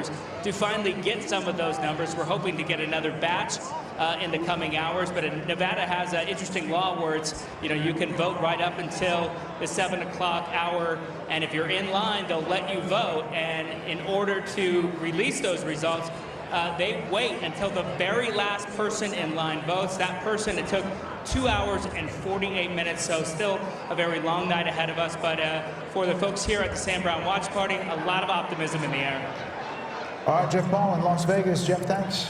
to finally get some of those numbers. We're hoping to get another batch in the coming hours, but Nevada has an interesting law where it's, you can vote right up until the 7 o'clock hour, and if you're in line, they'll let you vote, and in order to release those results, they wait until the very last person in line votes. That person, it took 2 hours and 48 minutes, so still a very long night ahead of us, but for the folks here at the Sam Brown Watch Party, a lot of optimism in the air. All right, Jeff Ball in Las Vegas. Jeff, thanks.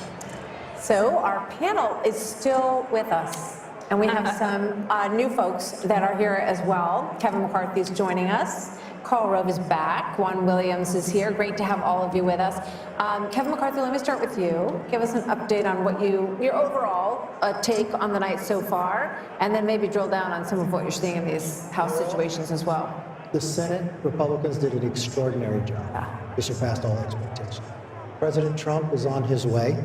So our panel is still with us, and we have some new folks that are here as well. Kevin McCarthy is joining us. Karl Rove is back. Juan Williams is here. Great to have all of you with us. Kevin McCarthy, let me start with you. Give us an update on what your overall take on the night so far, and then maybe drill down on some of what you're seeing in these House situations as well. The Senate Republicans did an extraordinary job. They surpassed all expectations. President Trump is on his way,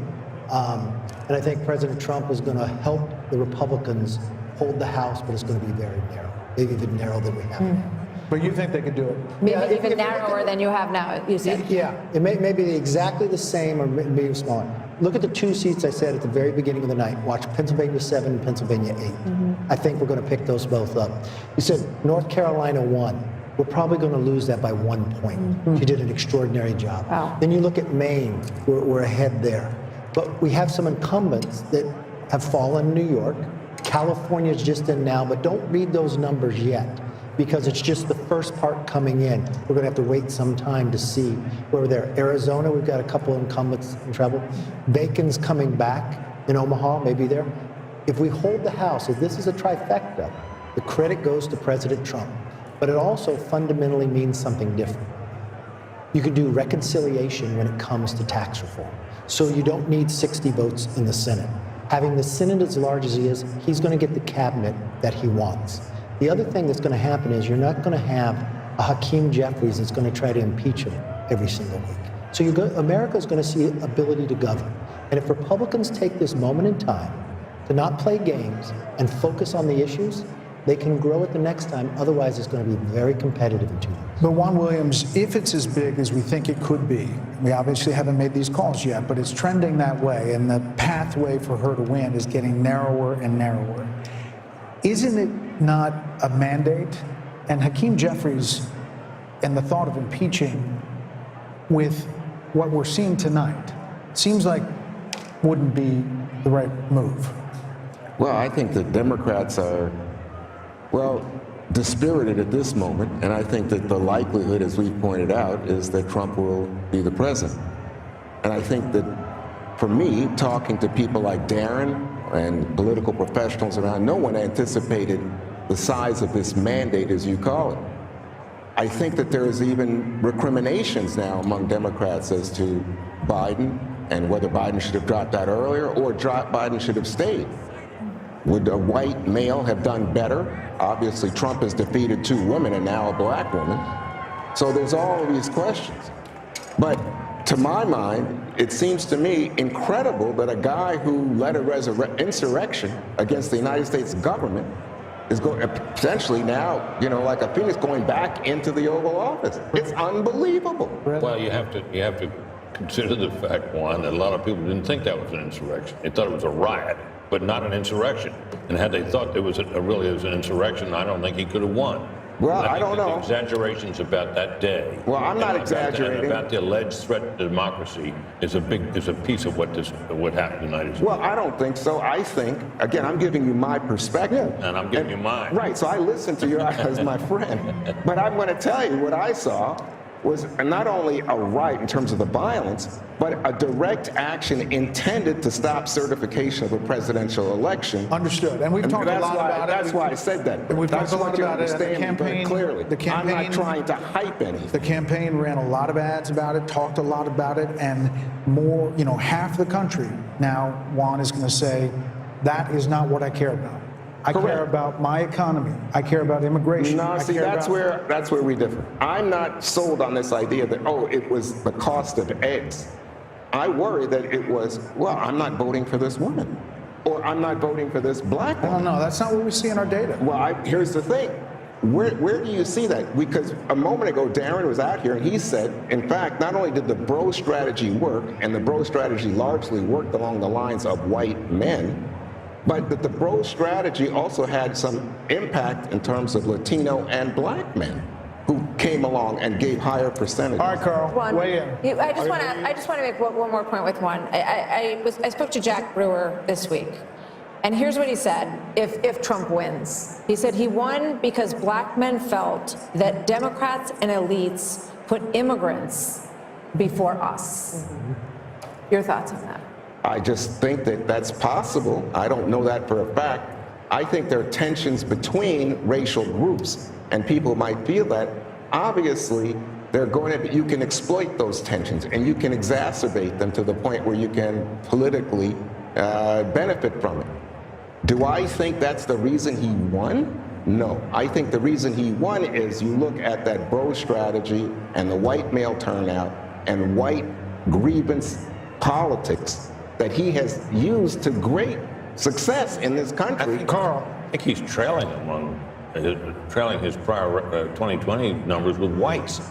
and I think President Trump is going to help the Republicans hold the House, but it's going to be very narrow, maybe even narrower than we have. But you think they could do it? Maybe even narrower than you have now, you said. Yeah, it may be exactly the same or maybe smaller. Look at the two seats I said at the very beginning of the night. Watch Pennsylvania 7 and Pennsylvania 8. I think we're going to pick those both up. You said North Carolina 1. We're probably going to lose that by 1 point. She did an extraordinary job. Wow. Then you look at Maine, we're ahead there. But we have some incumbents that have fallen in New York. California's just in now, but don't read those numbers yet because it's just the first part coming in. We're going to have to wait some time to see where we're there. Arizona, we've got a couple of incumbents in trouble. Bacon's coming back in Omaha, maybe there. If we hold the House, if this is a trifecta, the credit goes to President Trump. But it also fundamentally means something different. You can do reconciliation when it comes to tax reform. So you don't need 60 votes in the Senate. Having the Senate as large as he is, he's going to get the cabinet that he wants. The other thing that's going to happen is you're not going to have a Hakeem Jeffries that's going to try to impeach him every single week. So America's going to see ability to govern. And if Republicans take this moment in time to not play games and focus on the issues, they can grow it the next time. Otherwise, it's going to be very competitive in 2 years. But Juan Williams, if it's as big as we think it could be, we obviously haven't made these calls yet, but it's trending that way, and the pathway for her to win is getting narrower and narrower. Isn't it not a mandate? And Hakeem Jeffries and the thought of impeaching with what we're seeing tonight seems like wouldn't be the right move. Well, I think the Democrats are dispirited at this moment, and I think that the likelihood, as we've pointed out, is that Trump will be the president. And I think that, for me, talking to people like Darren and political professionals around, no one anticipated the size of this mandate, as you call it. I think that there is even recriminations now among Democrats as to Biden and whether Biden should have dropped out earlier or Biden should have stayed. Would a white male have done better? Obviously, Trump has defeated 2 women and now a black woman. So there's all of these questions. But to my mind, it seems to me incredible that a guy who led an insurrection against the United States government is going potentially now, like a phoenix, going back into the Oval Office. It's unbelievable. Well, you have to consider the fact, Juan, that a lot of people didn't think that was an insurrection. They thought it was a riot, but not an insurrection. And had they thought it was really an insurrection, I don't think he could have won. Well, I don't know. Exaggerations about that day. Well, I'm not exaggerating. About the alleged threat to democracy is a piece of what happened in the United States. Well, I don't think so. I think, again, I'm giving you my perspective. And I'm giving you mine. Right, so I listened to you as my friend. But I'm going to tell you what I saw was not only a right in terms of the violence, but a direct action intended to stop certification of a presidential election. Understood. And we've talked a lot about it. That's why I said that. And we've talked a lot about it. And the campaign, clearly. I'm not trying to hype anything. The campaign ran a lot of ads about it, talked a lot about it, and more, half the country now, Juan is going to say, that is not what I care about. I care about my economy. I care about immigration. No, see, that's where we differ. I'm not sold on this idea that, it was the cost of eggs. I worry that it was, I'm not voting for this woman, or I'm not voting for this black woman. No, that's not what we see in our data. Well, here's the thing. Where do you see that? Because a moment ago, Darren was out here and he said, in fact, not only did the bro strategy work, and the bro strategy largely worked along the lines of white men, but that the bro strategy also had some impact in terms of Latino and black men who came along and gave higher percentages. All right, Carl, weigh in. I just want to make one more point with one. I spoke to Jack Brewer this week, and here's what he said if Trump wins. He said he won because black men felt that Democrats and elites put immigrants before us. Your thoughts on that? I just think that that's possible. I don't know that for a fact. I think there are tensions between racial groups, and people might feel that. Obviously, they're going to be, you can exploit those tensions, and you can exacerbate them to the point where you can politically benefit from it. Do I think that's the reason he won? No. I think the reason he won is you look at that bro strategy and the white male turnout and white grievance politics that he has used to great success in this country. Carl. I think he's trailing his prior 2020 numbers with whites.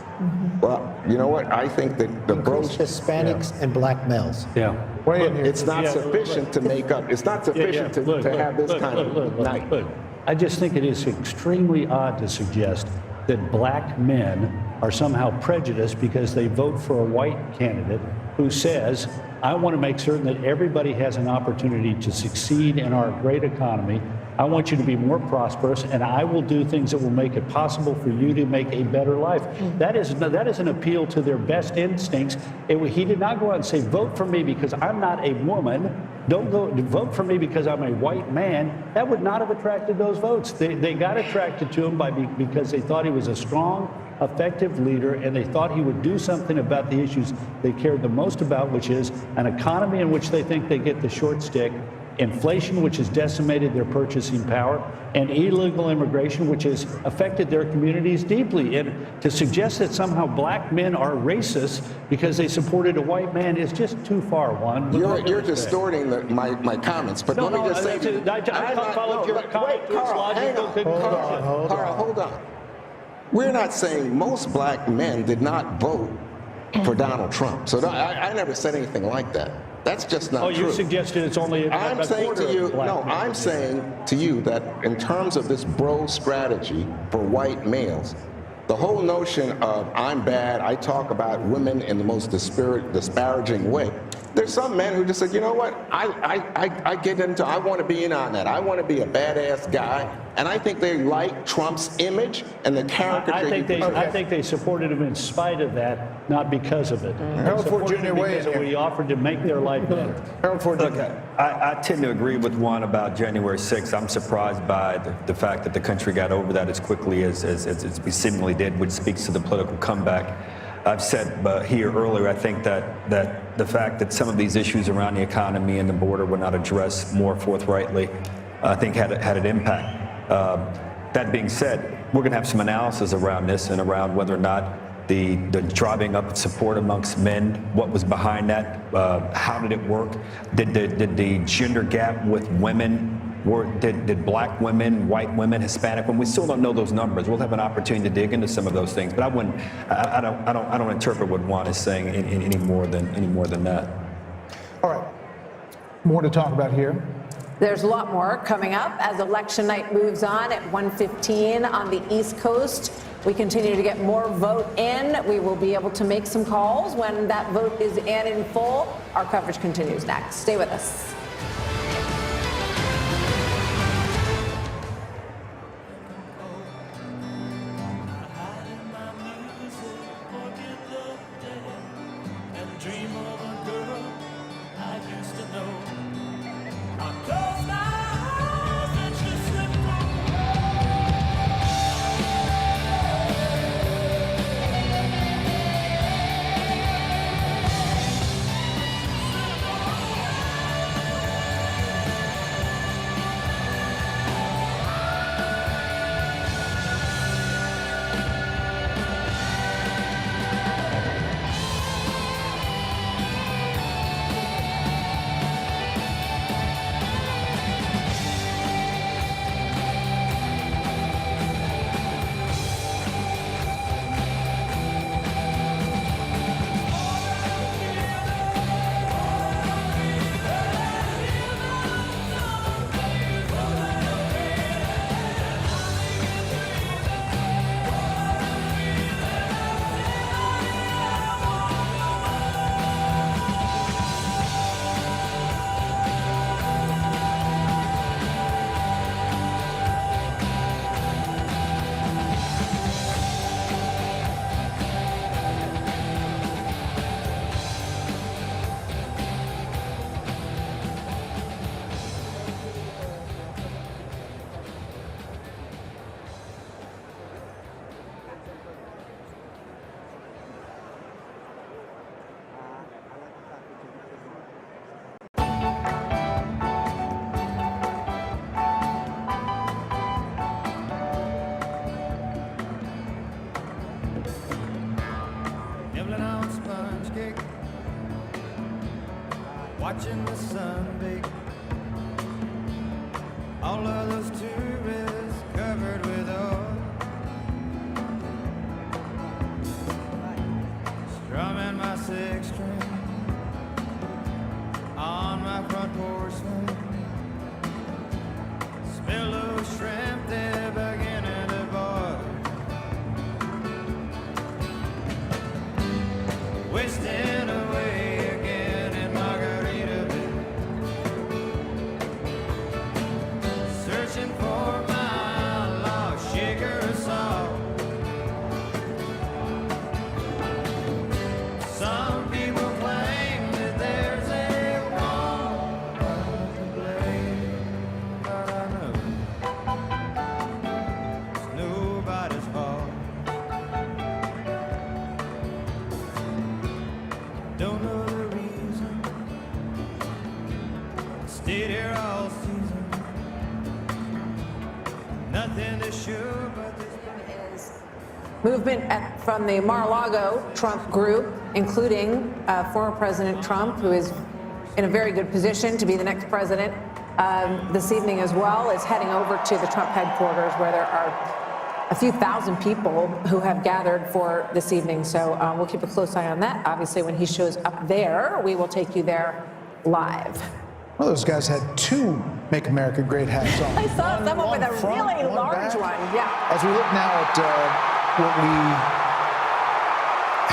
Well, you know what? I think that the bro Hispanics and black males. Yeah. Weigh in here. it's not sufficient to make up. It's not sufficient to have this kind of night. Look. I just think it is extremely odd to suggest that black men are somehow prejudiced because they vote for a white candidate who says, I want to make certain that everybody has an opportunity to succeed in our great economy. I want you to be more prosperous, and I will do things that will make it possible for you to make a better life. That is an appeal to their best instincts. He did not go out and say, vote for me because I'm not a woman. Don't go vote for me because I'm a white man. That would not have attracted those votes. They got attracted to him because they thought he was a strong, effective leader, and they thought he would do something about the issues they cared the most about, which is an economy in which they think they get the short stick, inflation, which has decimated their purchasing power, and illegal immigration, which has affected their communities deeply. And to suggest that somehow black men are racist because they supported a white man is just too far, Juan. You're distorting my comments, but let me just say, I followed your comment. Carl, hang on. Carl, hold on. We're not saying most black men did not vote for Donald Trump. So I never said anything like that. That's just not true. Oh, you suggested it's only I'm saying to you, no, I'm saying to you that in terms of this bro strategy for white males, the whole notion of I'm bad, I talk about women in the most disparaging way. There's some men who just said, you know what, I want to be in on that. I want to be a badass guy. And I think they like Trump's image and the character. I think they supported him in spite of that, not because of it. Harold Ford Jr. Because we offered to make their life better. Harold Ford Look, Jr. I tend to agree with Juan about January 6th. I'm surprised by the fact that the country got over that as quickly as we seemingly did, which speaks to the political comeback. I've said here earlier, I think that the fact that some of these issues around the economy and the border were not addressed more forthrightly, I think had an impact. That being said, we're going to have some analysis around this and around whether or not the driving up support amongst men, what was behind that, how did it work, did the gender gap with women, did black women, white women, Hispanic women? We still don't know those numbers. We'll have an opportunity to dig into some of those things, but I don't interpret what Juan is saying any more than that. All right. More to talk about here. There's a lot more coming up as election night moves on at 1:15 on the East Coast. We continue to get more vote in. We will be able to make some calls when that vote is in full. Our coverage continues next. Stay with us. watching the sun bake. All of those tourists covered with oil, strumming my six string on my front porch swing. Smell those shrimp, they're beginning to boil. Wasting away again in Margaritaville, searching for my lost shaker of salt. Some people claim that there's a woman to blame, but I know it's nobody's fault. Don't know the reason, stayed here all season. Nothing to show but this. Movement from the Mar-a-Lago Trump group, including former President Trump, who is in a very good position to be the next president this evening as well, is heading over to the Trump headquarters, where there are a few thousand people who have gathered for this evening. So we'll keep a close eye on that. Obviously, when he shows up there, we will take you there live. Well, those guys had two Make America Great hats on. I saw someone with a front, really large back. one. Yeah. As we look now at what we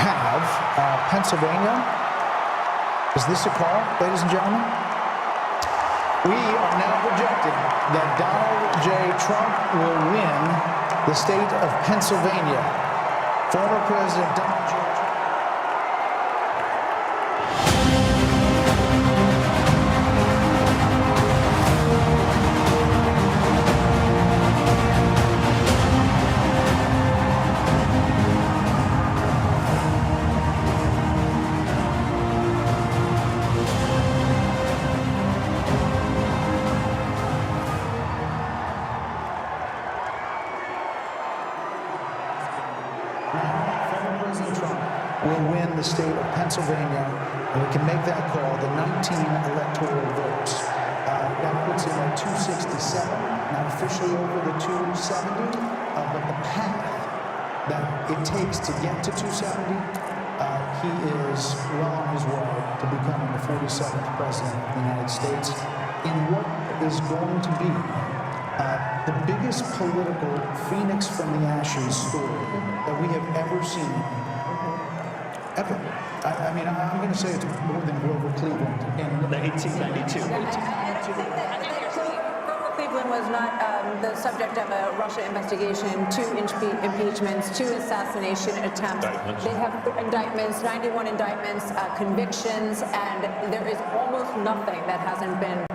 have, Pennsylvania. Is this a call, ladies and gentlemen? We are now projecting that Donald J. Trump will win the state of Pennsylvania. Former President Donald J. Trump. Former President Trump will win the state of Pennsylvania, and we can make that call, the 19 electoral votes. That puts him at 267, not officially over the 270, but the path that it takes to get to 270, he is well on his way to becoming the 47th president of the United States in what is going to be the biggest political phoenix from the ashes story that we have ever seen, ever. I mean, I'm going to say it's more than Grover Cleveland in 1892. I think that Grover Cleveland was not the subject of a Russia investigation, 2 impeachments, 2 assassination attempts. They have indictments, 91 indictments, convictions, and there is almost nothing that hasn't been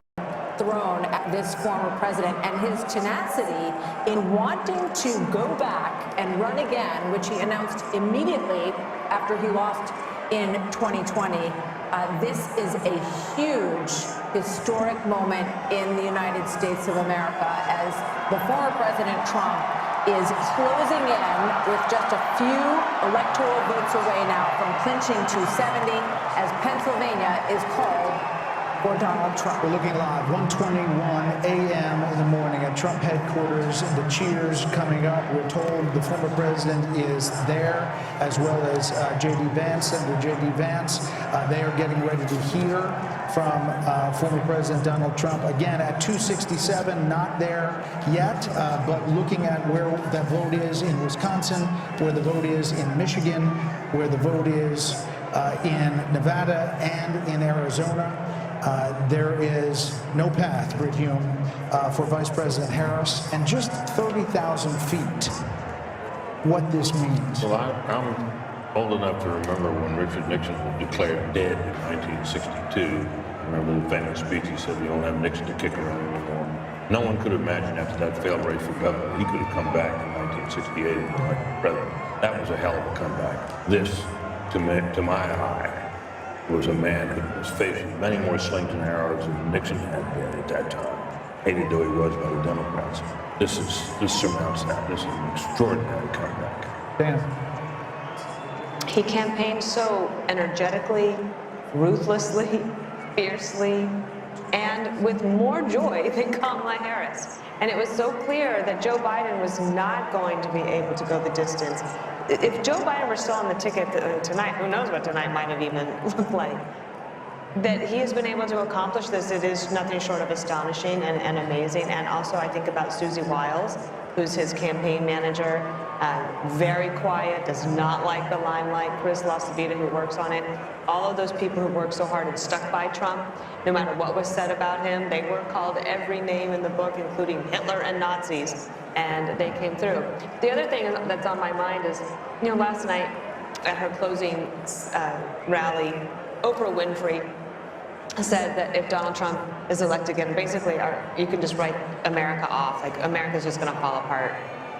thrown at this former president, and his tenacity in wanting to go back and run again, which he announced immediately after he lost in 2020. This is a huge historic moment in the United States of America, as the former President Trump is closing in with just a few electoral votes away now from clinching 270, as Pennsylvania is called for Donald Trump. We're looking live, 1:21 a.m. in the morning at Trump headquarters. The cheers coming up. We're told the former president is there, as well as J.D. Vance, Senator J.D. Vance. They are getting ready to hear from former President Donald Trump. Again, at 267, not there yet, but looking at where that vote is in Wisconsin, where the vote is in Michigan, where the vote is in Nevada and in Arizona. There is no path, Brit Hume, for Vice President Harris, and just 30,000 feet. What this means. Well, I'm old enough to remember when Richard Nixon was declared dead in 1962. I remember the famous speech he said, "We don't have Nixon to kick around anymore." No one could imagine after that failed race for governor, he could have come back in 1968 and been elected president. That was a hell of a comeback. This, to my eye, was a man who was facing many more slings and arrows than Nixon had been at that time, hated though he was by the Democrats. This surmounts that. This is an extraordinary comeback. Dan. He campaigned so energetically, ruthlessly, fiercely, and with more joy than Kamala Harris. And it was so clear that Joe Biden was not going to be able to go the distance. If Joe Biden were still on the ticket tonight, who knows what tonight might have even looked like. That he has been able to accomplish this, it is nothing short of astonishing and amazing. And also I think about Susie Wiles, who's his campaign manager, very quiet, does not like the limelight. Chris LaCivita, who works on it. All of those people who worked so hard and stuck by Trump, no matter what was said about him, they were called every name in the book, including Hitler and Nazis, and they came through. The other thing that's on my mind is, last night at her closing rally, Oprah Winfrey said that if Donald Trump is elected again, basically you can just write America off, like America's just gonna fall apart.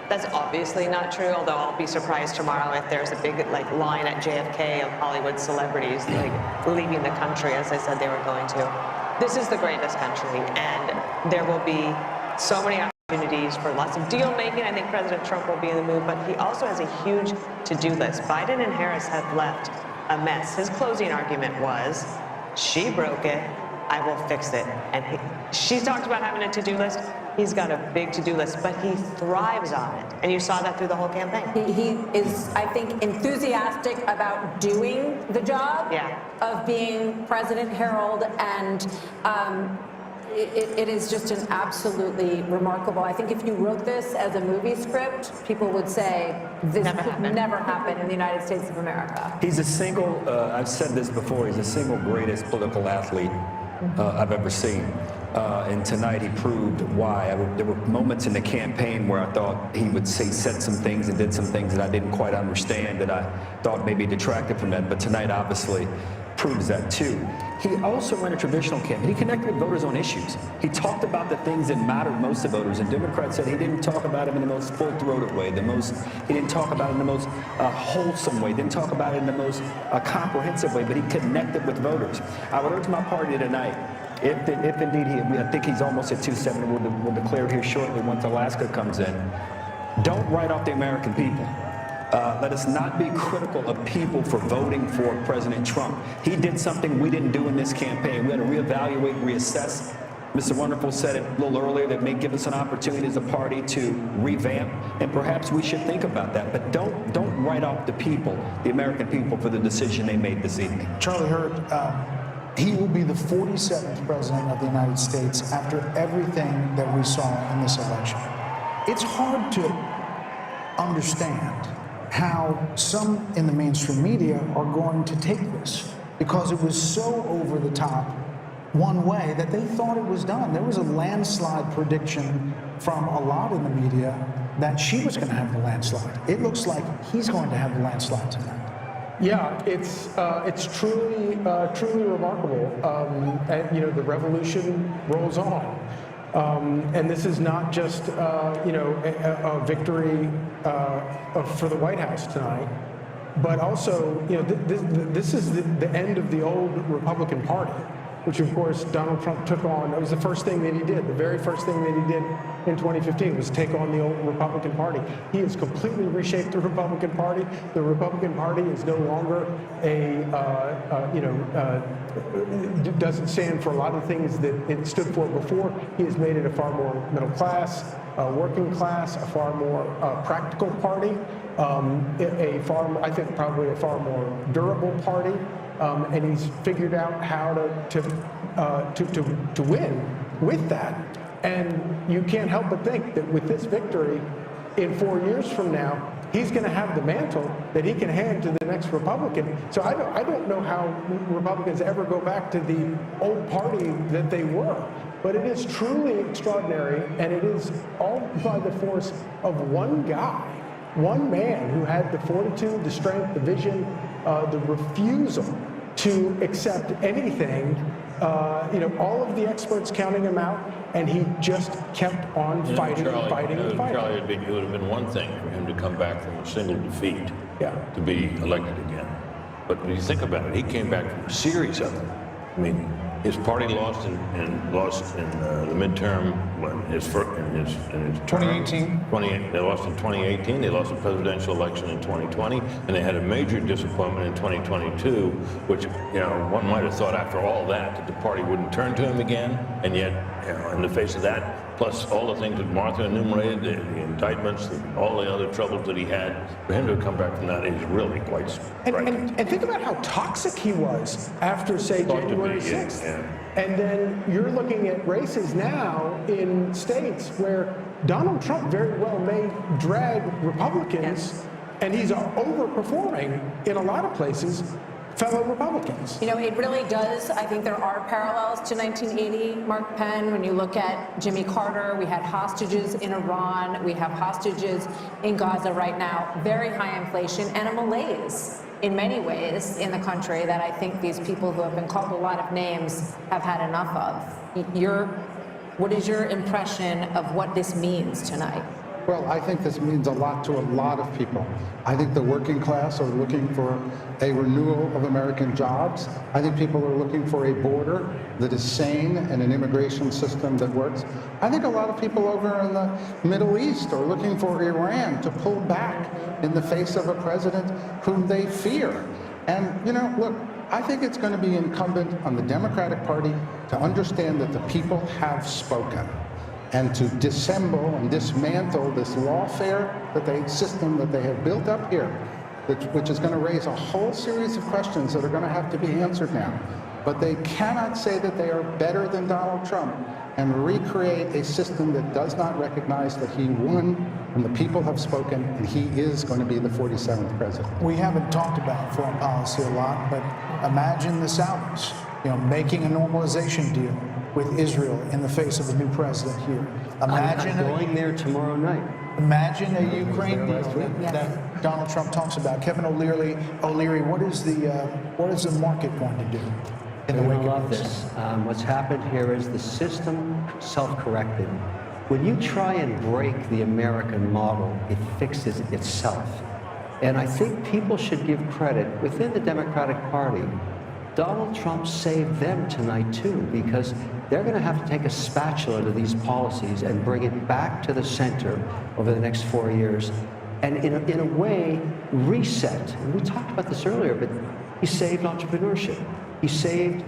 That's obviously not true, although I'll be surprised tomorrow if there's a big line at JFK of Hollywood celebrities leaving the country, as I said they were going to. This is the greatest country, and there will be so many opportunities for lots of deal making. I think President Trump will be in the mood, but he also has a huge to-do list. Biden and Harris have left a mess. His closing argument was, she broke it, I will fix it. And she talked about having a to-do list. He's got a big to-do list, but he thrives on it. And you saw that through the whole campaign. He is, I think, enthusiastic about doing the job of being President Harold, and it is just an absolutely remarkable. I think if you wrote this as a movie script, people would say this could never happen in the United States of America. He's a single, I've said this before, he's the single greatest political athlete I've ever seen. And tonight he proved why. There were moments in the campaign where I thought he would said some things and did some things that I didn't quite understand, that I thought maybe detracted from that. But tonight, obviously, proves that too. He also ran a traditional campaign. He connected with voters on issues. He talked about the things that mattered most to voters, and Democrats said he didn't talk about them in the most full-throated way, he didn't talk about it in the most wholesome way, didn't talk about it in the most comprehensive way, but he connected with voters. I would urge my party tonight, if indeed I think he's almost at 270, we'll declare it here shortly once Alaska comes in, don't write off the American people. Let us not be critical of people for voting for President Trump. He did something we didn't do in this campaign. We had to reevaluate, reassess. Mr. Wonderful said it a little earlier, that may give us an opportunity as a party to revamp, and perhaps we should think about that. But don't write off the people, the American people, for the decision they made this evening. Charlie Hurt, he will be the 47th president of the United States after everything that we saw in this election. It's hard to understand how some in the mainstream media are going to take this, because it was so over the top one way that they thought it was done. There was a landslide prediction from a lot in the media that she was going to have the landslide. It looks like he's going to have the landslide tonight. Yeah, it's truly remarkable. And the revolution rolls on. And this is not just, a victory for the White House tonight, but also, this is the end of the old Republican Party, which, of course, Donald Trump took on. That was the first thing that he did. The very first thing that he did in 2015 was take on the old Republican Party. He has completely reshaped the Republican Party. The Republican Party is no longer doesn't stand for a lot of things that it stood for before. He has made it a far more middle class, working class, a far more practical party, I think probably a far more durable party. And he's figured out how to win with that. And you can't help but think that with this victory, in 4 years from now, he's going to have the mantle that he can hand to the next Republican. So I don't know how Republicans ever go back to the old party that they were. But it is truly extraordinary, and it is all by the force of one guy, one man who had the fortitude, the strength, the vision, the refusal to accept anything, all of the experts counting him out, and he just kept on fighting and fighting and fighting. Charlie, it would have been one thing for him to come back from a single defeat to be elected again. But when you think about it, he came back from a series of them. I mean, his party lost in the midterm when in his term. 2018. They lost in 2018. They lost the presidential election in 2020, and they had a major disappointment in 2022. Which, you know, one might have thought after all that the party wouldn't turn to him again, and yet, you know, in the face of that, plus all the things that Martha enumerated, the indictments, all the other troubles that he had, for him to come back from that is really quite striking. And think about how toxic he was after, say, Thought to be, January yeah, 6th. yeah. And then you're looking at races now in states where Donald Trump very well may drag Republicans, and he's overperforming in a lot of places fellow Republicans. You know, it really does. I think there are parallels to 1980, Mark Penn. When you look at Jimmy Carter, we had hostages in Iran, we have hostages in Gaza right now, very high inflation and a malaise in many ways in the country that I think these people who have been called a lot of names have had enough of. What is your impression of what this means tonight? Well, I think this means a lot to a lot of people. I think the working class are looking for a renewal of American jobs. I think people are looking for a border that is sane and an immigration system that works. I think a lot of people over in the Middle East are looking for Iran to pull back in the face of a president whom they fear. And, you know, look, I think it's going to be incumbent on the Democratic Party to understand that the people have spoken, and to dissemble and dismantle this lawfare system that they have built up here, which is going to raise a whole series of questions that are going to have to be answered now. But they cannot say that they are better than Donald Trump and recreate a system that does not recognize that he won and the people have spoken, and he is going to be the 47th president. We haven't talked about foreign policy a lot, but imagine the Saudis, you know, making a normalization deal with Israel in the face of a new president here. Imagine I'm going there tomorrow night. Imagine a Ukraine deal that Donald Trump talks about. Kevin O'Leary, what is the market going to do in the You're wake gonna of love this? this. What's happened here is the system self-corrected. When you try and break the American model, it fixes itself. And I think people should give credit within the Democratic Party. Donald Trump saved them tonight too, because they're going to have to take a spatula to these policies and bring it back to the center over the next 4 years, and in a way reset. And we talked about this earlier, but he saved entrepreneurship. He saved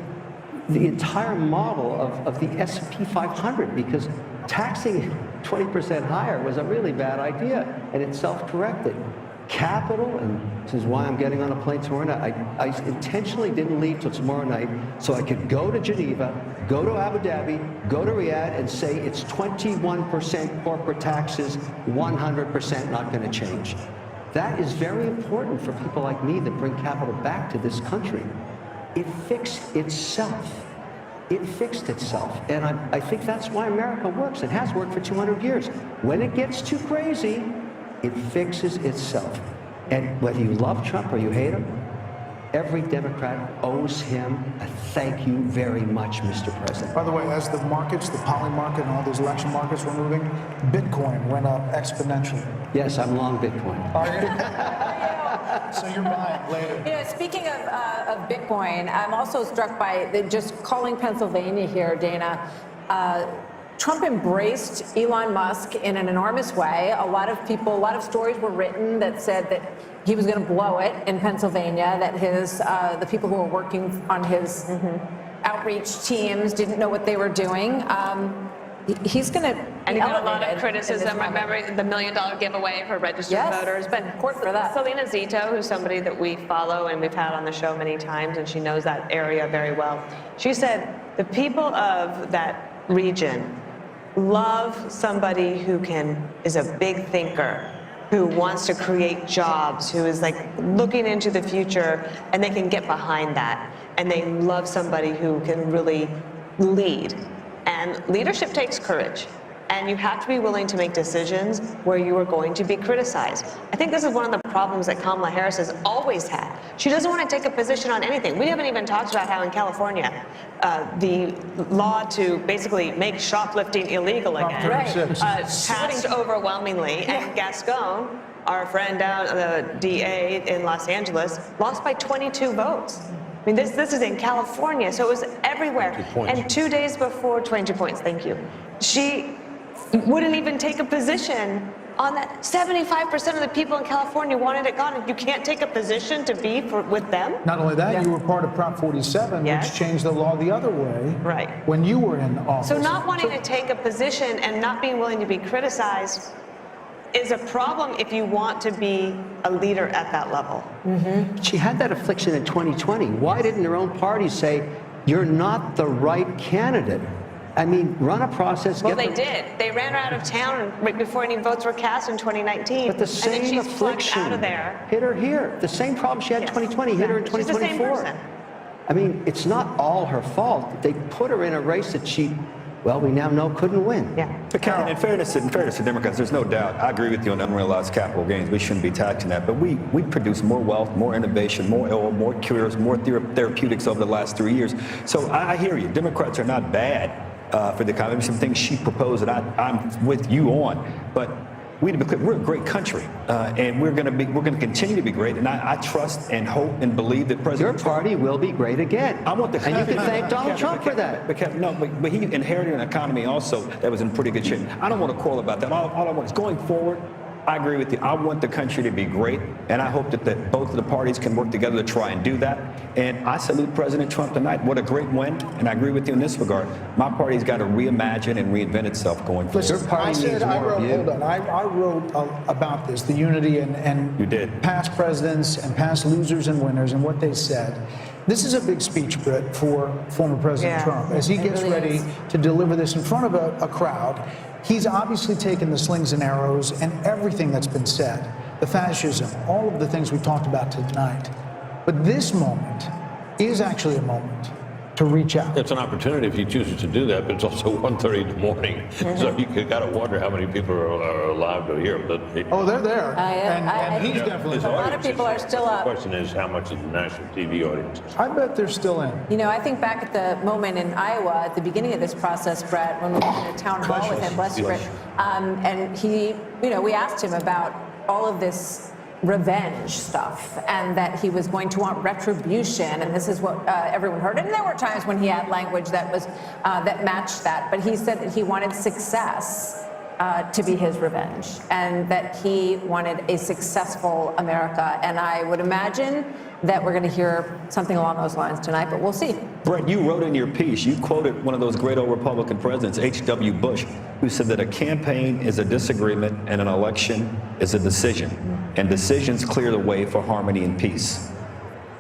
the entire model of the S&P 500, because taxing 20% higher was a really bad idea, and it self-corrected. Capital, and this is why I'm getting on a plane tomorrow night. I intentionally didn't leave till tomorrow night so I could go to Geneva, go to Abu Dhabi, go to Riyadh, and say it's 21% corporate taxes, 100% not going to change. That is very important for people like me that bring capital back to this country. It fixed itself. It fixed itself. And I think that's why America works. It has worked for 200 years. When it gets too crazy, it fixes itself. And whether you love Trump or you hate him, every Democrat owes him a thank you very much, Mr. President. By the way, as the markets, the poly market and all these election markets were moving, Bitcoin went up exponentially. Yes, I'm long Bitcoin. Are you? So you're buying later. You know, speaking of Bitcoin, I'm also struck by just calling Pennsylvania here, Dana. Trump embraced Elon Musk in an enormous way. A lot of stories were written that said that he was going to blow it in Pennsylvania, that the people who were working on his outreach teams didn't know what they were doing. He's going to And he got a lot of criticism. Remember the $1 million giveaway for registered voters. But court for that. Selena Zito, who's somebody that we follow and we've had on the show many times, and she knows that area very well. She said the people of that region love somebody who is a big thinker, who wants to create jobs, who is like looking into the future, and they can get behind that. And they love somebody who can really lead. And leadership takes courage. And you have to be willing to make decisions where you are going to be criticized. I think this is one of the problems that Kamala Harris has always had. She doesn't want to take a position on anything. We haven't even talked about how in California, the law to basically make shoplifting illegal again passed overwhelmingly. And Gascon, our friend down, the DA in Los Angeles, lost by 22 votes. I mean, this is in California, so it was everywhere. 22 points. And 2 days before, 22 points, thank you. She wouldn't even take a position on that. 75% of the people in California wanted it gone. You can't take a position to be with them? Not only that, you were part of Prop 47, Yes. which changed the law the other way. Right. When you were in office. So not wanting to take a position and not being willing to be criticized is a problem if you want to be a leader at that level. She had that affliction in 2020. Why didn't her own party say, you're not the right candidate? I mean, run a process. Well, get they did. They ran her out of town right before any votes were cast in 2019. But the and same then she's flunked affliction out of there. hit her here. The same problem she had in Yes, 2020 hit her in exactly. She's the same 2024. person. I mean, it's not all her fault. They put her in a race that she, well, we now know couldn't win. Yeah. But Karen, in fairness to Democrats, there's no doubt. I agree with you on unrealized capital gains. We shouldn't be taxing that. But we produce more wealth, more innovation, more oil, more cures, more therapeutics over the last 3 years. So I hear you. Democrats are not bad for the economy. Some things she proposed that I'm with you on. But we're a great country, and we're going to continue to be great. And I trust and hope and believe that President Your party will be great again. I want the and you can thank Donald Trump for that. But he inherited an economy also that was in pretty good shape. I don't want to quarrel about that. All I want is going forward. I agree with you. I want the country to be great, and I hope that both of the parties can work together to try and do that. And I salute President Trump tonight. What a great win, and I agree with you in this regard. My party's got to reimagine and reinvent itself going forward. Listen, I wrote about this, the unity and You did. past presidents and past losers and winners and what they said. This is a big speech, Britt, for former President Yeah, Trump. As he gets really ready is. to deliver this in front of a crowd, he's obviously taken the slings and arrows and everything that's been said, the fascism, all of the things we talked about tonight. But this moment is actually a moment to reach out. It's an opportunity if he chooses to do that, but it's also 1:30 in the morning. So you got to wonder how many people are alive to hear. But Oh, they're there. I- and he's definitely his A lot of audience people is- are still up. The question is, how much of the national TV audience is? I bet they're still in. You know, I think back at the moment in Iowa at the beginning of this process, Brett, when we were in a town hall with him, bless you, Brett, and he, you know, we asked him about all of this revenge stuff and that he was going to want retribution, and this is what everyone heard. And there were times when he had language that was that matched that, but he said that he wanted success to be his revenge, and that he wanted a successful America. And I would imagine that we're going to hear something along those lines tonight, but we'll see. Brett, you wrote in your piece, you quoted one of those great old Republican presidents, H.W. Bush, who said that a campaign is a disagreement and an election is a decision. And decisions clear the way for harmony and peace.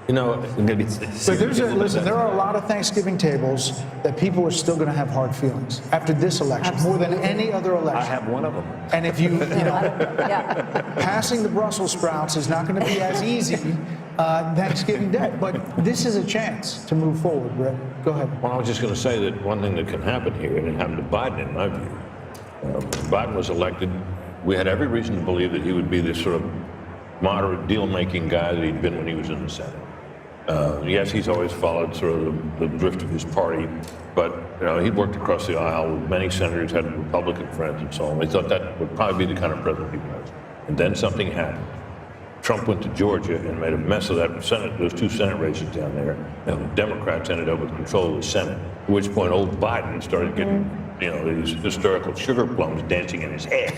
You know, But listen, there are a lot of Thanksgiving tables that people are still going to have hard feelings after this election, more than any other election. I have one of them. And if you know, Yeah. passing the Brussels sprouts is not going to be as easy Thanksgiving Day. But this is a chance to move forward, Brett. Go ahead. Well, I was just going to say that one thing that can happen here, and it happened to Biden in my view, Biden was elected. We had every reason to believe that he would be this sort of moderate deal-making guy that he'd been when he was in the Senate. Yes, he's always followed sort of the drift of his party, but you know, he'd worked across the aisle with many senators, had Republican friends and so on. They thought that would probably be the kind of president he was. And then something happened. Trump went to Georgia and made a mess of that Senate, those two Senate races down there, and the Democrats ended up with control of the Senate, at which point old Biden started getting you know, these historical sugar plums dancing in his head,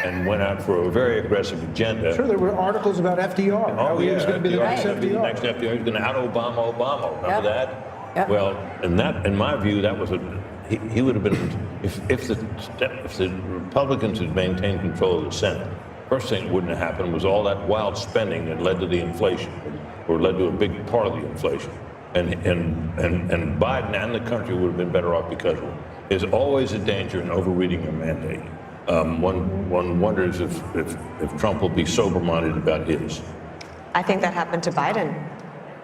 and went out for a very aggressive agenda. Sure, there were articles about FDR. Oh, He was yeah, going to be the next FDR. FDR. Next FDR. He was going to out-Obama Obama. Remember Yep. that? Yep. Well, and that, in my view, that was he would have been, if the Republicans had maintained control of the Senate, first thing that wouldn't have happened was all that wild spending that led to the inflation, or led to a big part of the inflation. And Biden and the country would have been better off because of it. There's always a danger in overreading a mandate. One wonders if Trump will be sober-minded about his. I think that happened to Biden.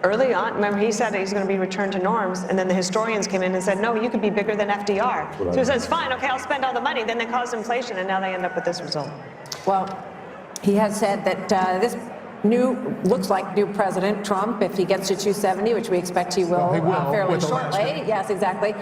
Early on, remember he said he's going to be returned to norms, and then the historians came in and said, no, you could be bigger than FDR. So he says, fine, okay, I'll spend all the money. Then they caused inflation, and now they end up with this result. Well, he has said that this looks like new President Trump, if he gets to 270, which we expect he will, fairly with shortly. Alaska. Yes, exactly.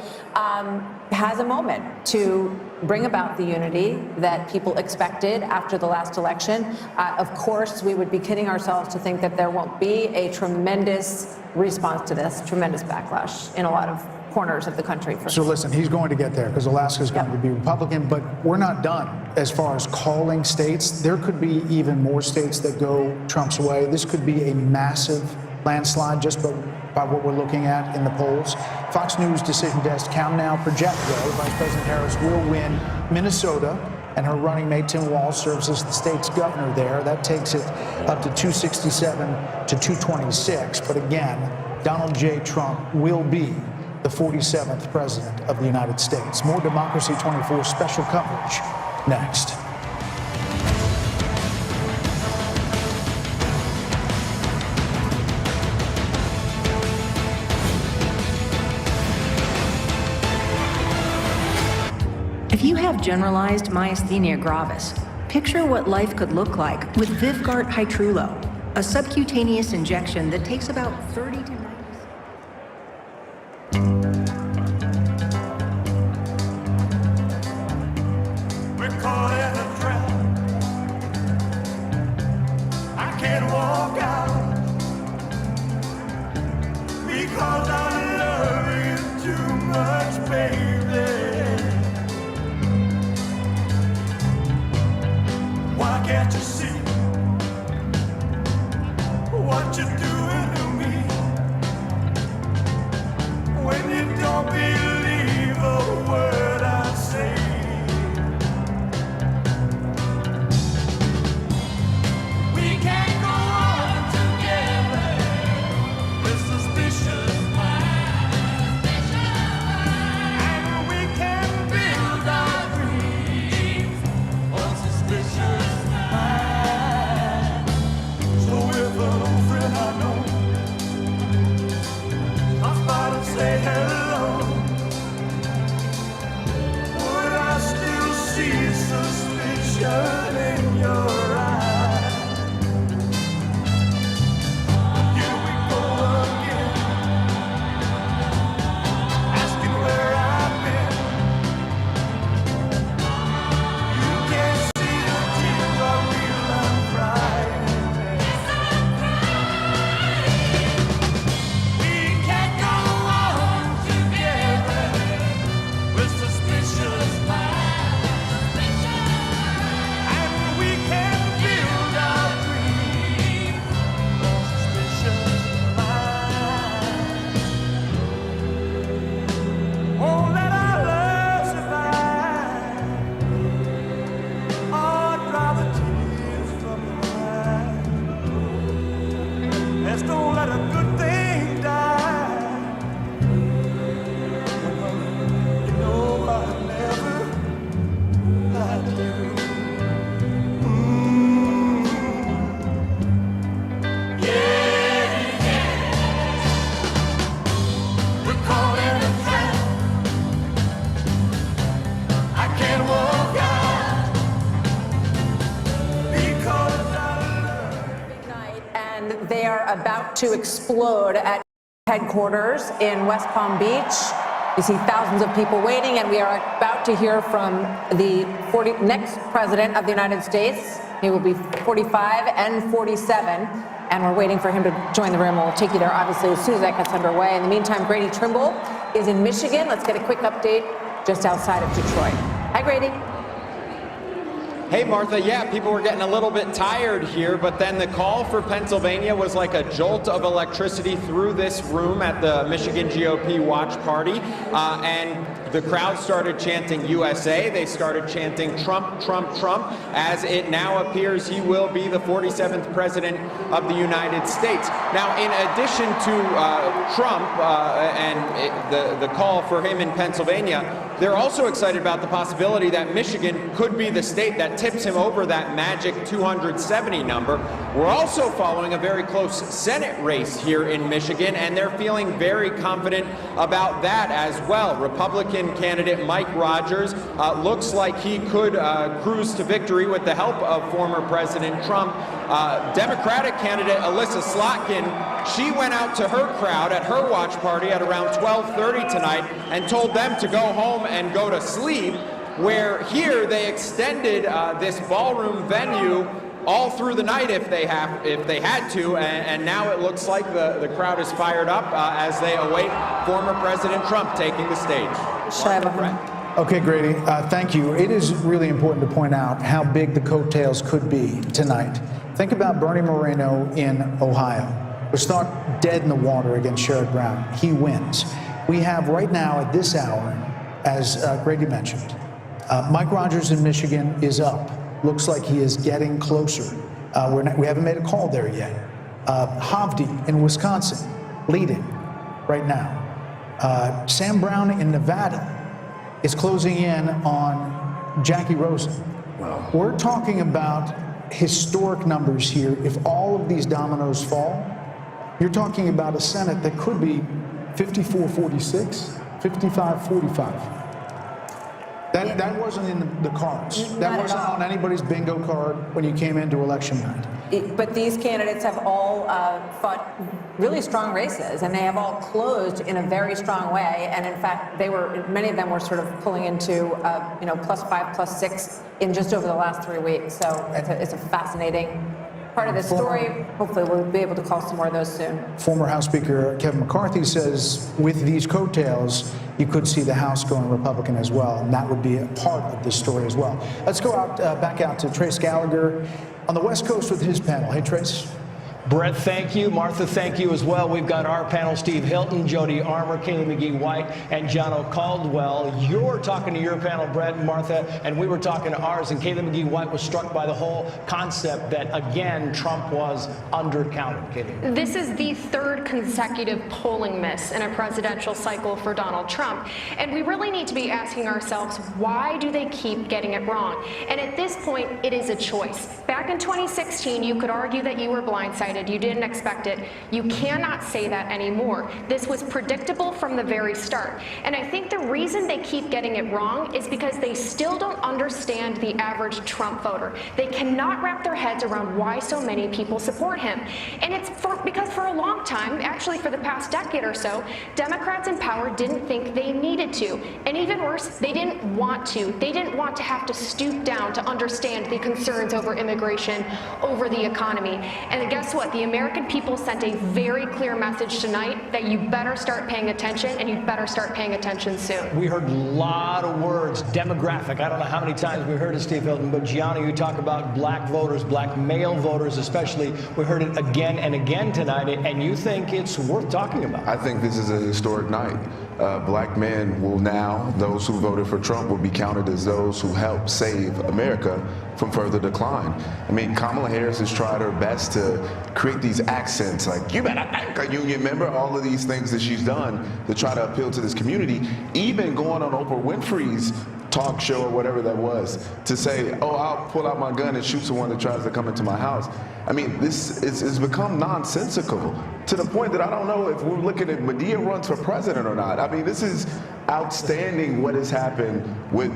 Has a moment to bring about the unity that people expected after the last election. Of course, we would be kidding ourselves to think that there won't be a tremendous response to this, tremendous backlash in a lot of corners of the country. So listen, he's going to get there because Alaska is going to be Republican, but we're not done as far as calling states. There could be even more states that go Trump's way. This could be a massive landslide just by what we're looking at in the polls. Fox News Decision Desk count now project, though, Vice President Harris will win Minnesota, and her running mate Tim Walz serves as the state's governor there. That takes it up to 267 to 226. But again, Donald J. Trump will be the 47th president of the United States. More Democracy 24 special coverage next. If you have generalized myasthenia gravis, picture what life could look like with Vyvgart Hytrulo, a subcutaneous injection that takes about 30 to 90 seconds. We're caught in a trap. I can't walk out because I love you too much, baby. Why can't you see what you're doing to me when you don't believe a word I say? We can't go on together with suspicious minds, and we can build our dreams on suspicious minds. So if an old friend I know stops by to say hello, would I still see suspicion in your eyes? Here we go again, asking where I've been. You can't see the tears I feel I'm crying. We can't go on together with suspicious minds, and we can build our dreams on suspicious minds. Won't let our love survive. Oh, dry the tears from your eyes. Let's don't let a good thing die. You know I never lied to you. Yeah, we're caught in a trap. I can't walk out because I love. Night, and they are about to explode at headquarters in West Palm Beach. You see thousands of people waiting, and we are about to hear from the next president of the United States. He will be 45 and 47, and we're waiting for him to join the room. We'll take you there, obviously, as soon as that gets underway. In the meantime, Grady Trimble is in Michigan. Let's get a quick update just outside of Detroit. Hi, Grady. Hey, Martha. Yeah, people were getting a little bit tired here, but then the call for Pennsylvania was like a jolt of electricity through this room at the Michigan GOP watch party, and the crowd started chanting USA. They started chanting Trump, Trump, Trump, as it now appears he will be the 47th president of the United States. Now, in addition to Trump and the call for him in Pennsylvania, they're also excited about the possibility that Michigan could be the state that tips him over that magic 270 number. We're also following a very close Senate race here in Michigan, and they're feeling very confident about that as well. Republicans Republican candidate Mike Rogers looks like he could cruise to victory with the help of former President Trump. Democratic candidate Alyssa Slotkin, she went out to her crowd at her watch party at around 12:30 tonight and told them to go home and go to sleep, where here they extended this ballroom venue all through the night if they had to, and now it looks like the crowd is fired up as they await former President Trump taking the stage. Okay, Grady, thank you. It is really important to point out how big the coattails could be tonight. Think about Bernie Moreno in Ohio. Was thought dead in the water against Sherrod Brown. He wins. We have right now at this hour, as Grady mentioned, Mike Rogers in Michigan is up. Looks like he is getting closer. We haven't made a call there yet. Hovde in Wisconsin, leading right now. Sam Brown in Nevada is closing in on Jackie Rosen. Wow. We're talking about historic numbers here. If all of these dominoes fall, you're talking about a Senate that could be 54-46, 55-45. That wasn't in the cards. That wasn't on anybody's bingo card when you came into election night. But these candidates have all fought really strong races, and they have all closed in a very strong way. And in fact, many of them were sort of pulling into +5, +6 in just over the last 3 weeks. So it's a fascinating part of the story. Hopefully we'll be able to call some more of those soon. Former House Speaker Kevin McCarthy says with these coattails, you could see the House going Republican as well, and that would be a part of this story as well. Let's go back out to Trace Gallagher on the West Coast with his panel. Hey, Trace. Brett, thank you. Martha, thank you as well. We've got our panel, Steve Hilton, Jody Armour, Kaylee McGee-White, and Jono Caldwell. You're talking to your panel, Brett and Martha, and we were talking to ours, and Kaylee McGee-White was struck by the whole concept that, again, Trump was undercounted. Kaylee. This is the third consecutive polling miss in a presidential cycle for Donald Trump, and we really need to be asking ourselves, why do they keep getting it wrong? And at this point, it is a choice. Back in 2016, you could argue that you were blindsided. You didn't expect it. You cannot say that anymore. This was predictable from the very start. And I think the reason they keep getting it wrong is because they still don't understand the average Trump voter. They cannot wrap their heads around why so many people support him. And it's because for a long time, actually for the past decade or so, Democrats in power didn't think they needed to. And even worse, they didn't want to. They didn't want to have to stoop down to understand the concerns over immigration, over the economy. And guess what? The American people sent a very clear message tonight that you better start paying attention, and you better start paying attention soon. We heard a lot of words, demographic. I don't know how many times we heard it, Steve Hilton, but Gianna, you talk about black voters, black male voters especially. We heard it again and again tonight, and you think it's worth talking about. I think this is a historic night. Black men will now, those who voted for Trump will be counted as those who helped save America from further decline. I mean, Kamala Harris has tried her best to create these accents like, you better thank a union member, all of these things that she's done to try to appeal to this community, even going on Oprah Winfrey's talk show or whatever that was to say, oh, I'll pull out my gun and shoot someone that tries to come into my house. I mean, this has become nonsensical to the point that I don't know if we're looking at Medea runs for president or not. I mean, this is outstanding what has happened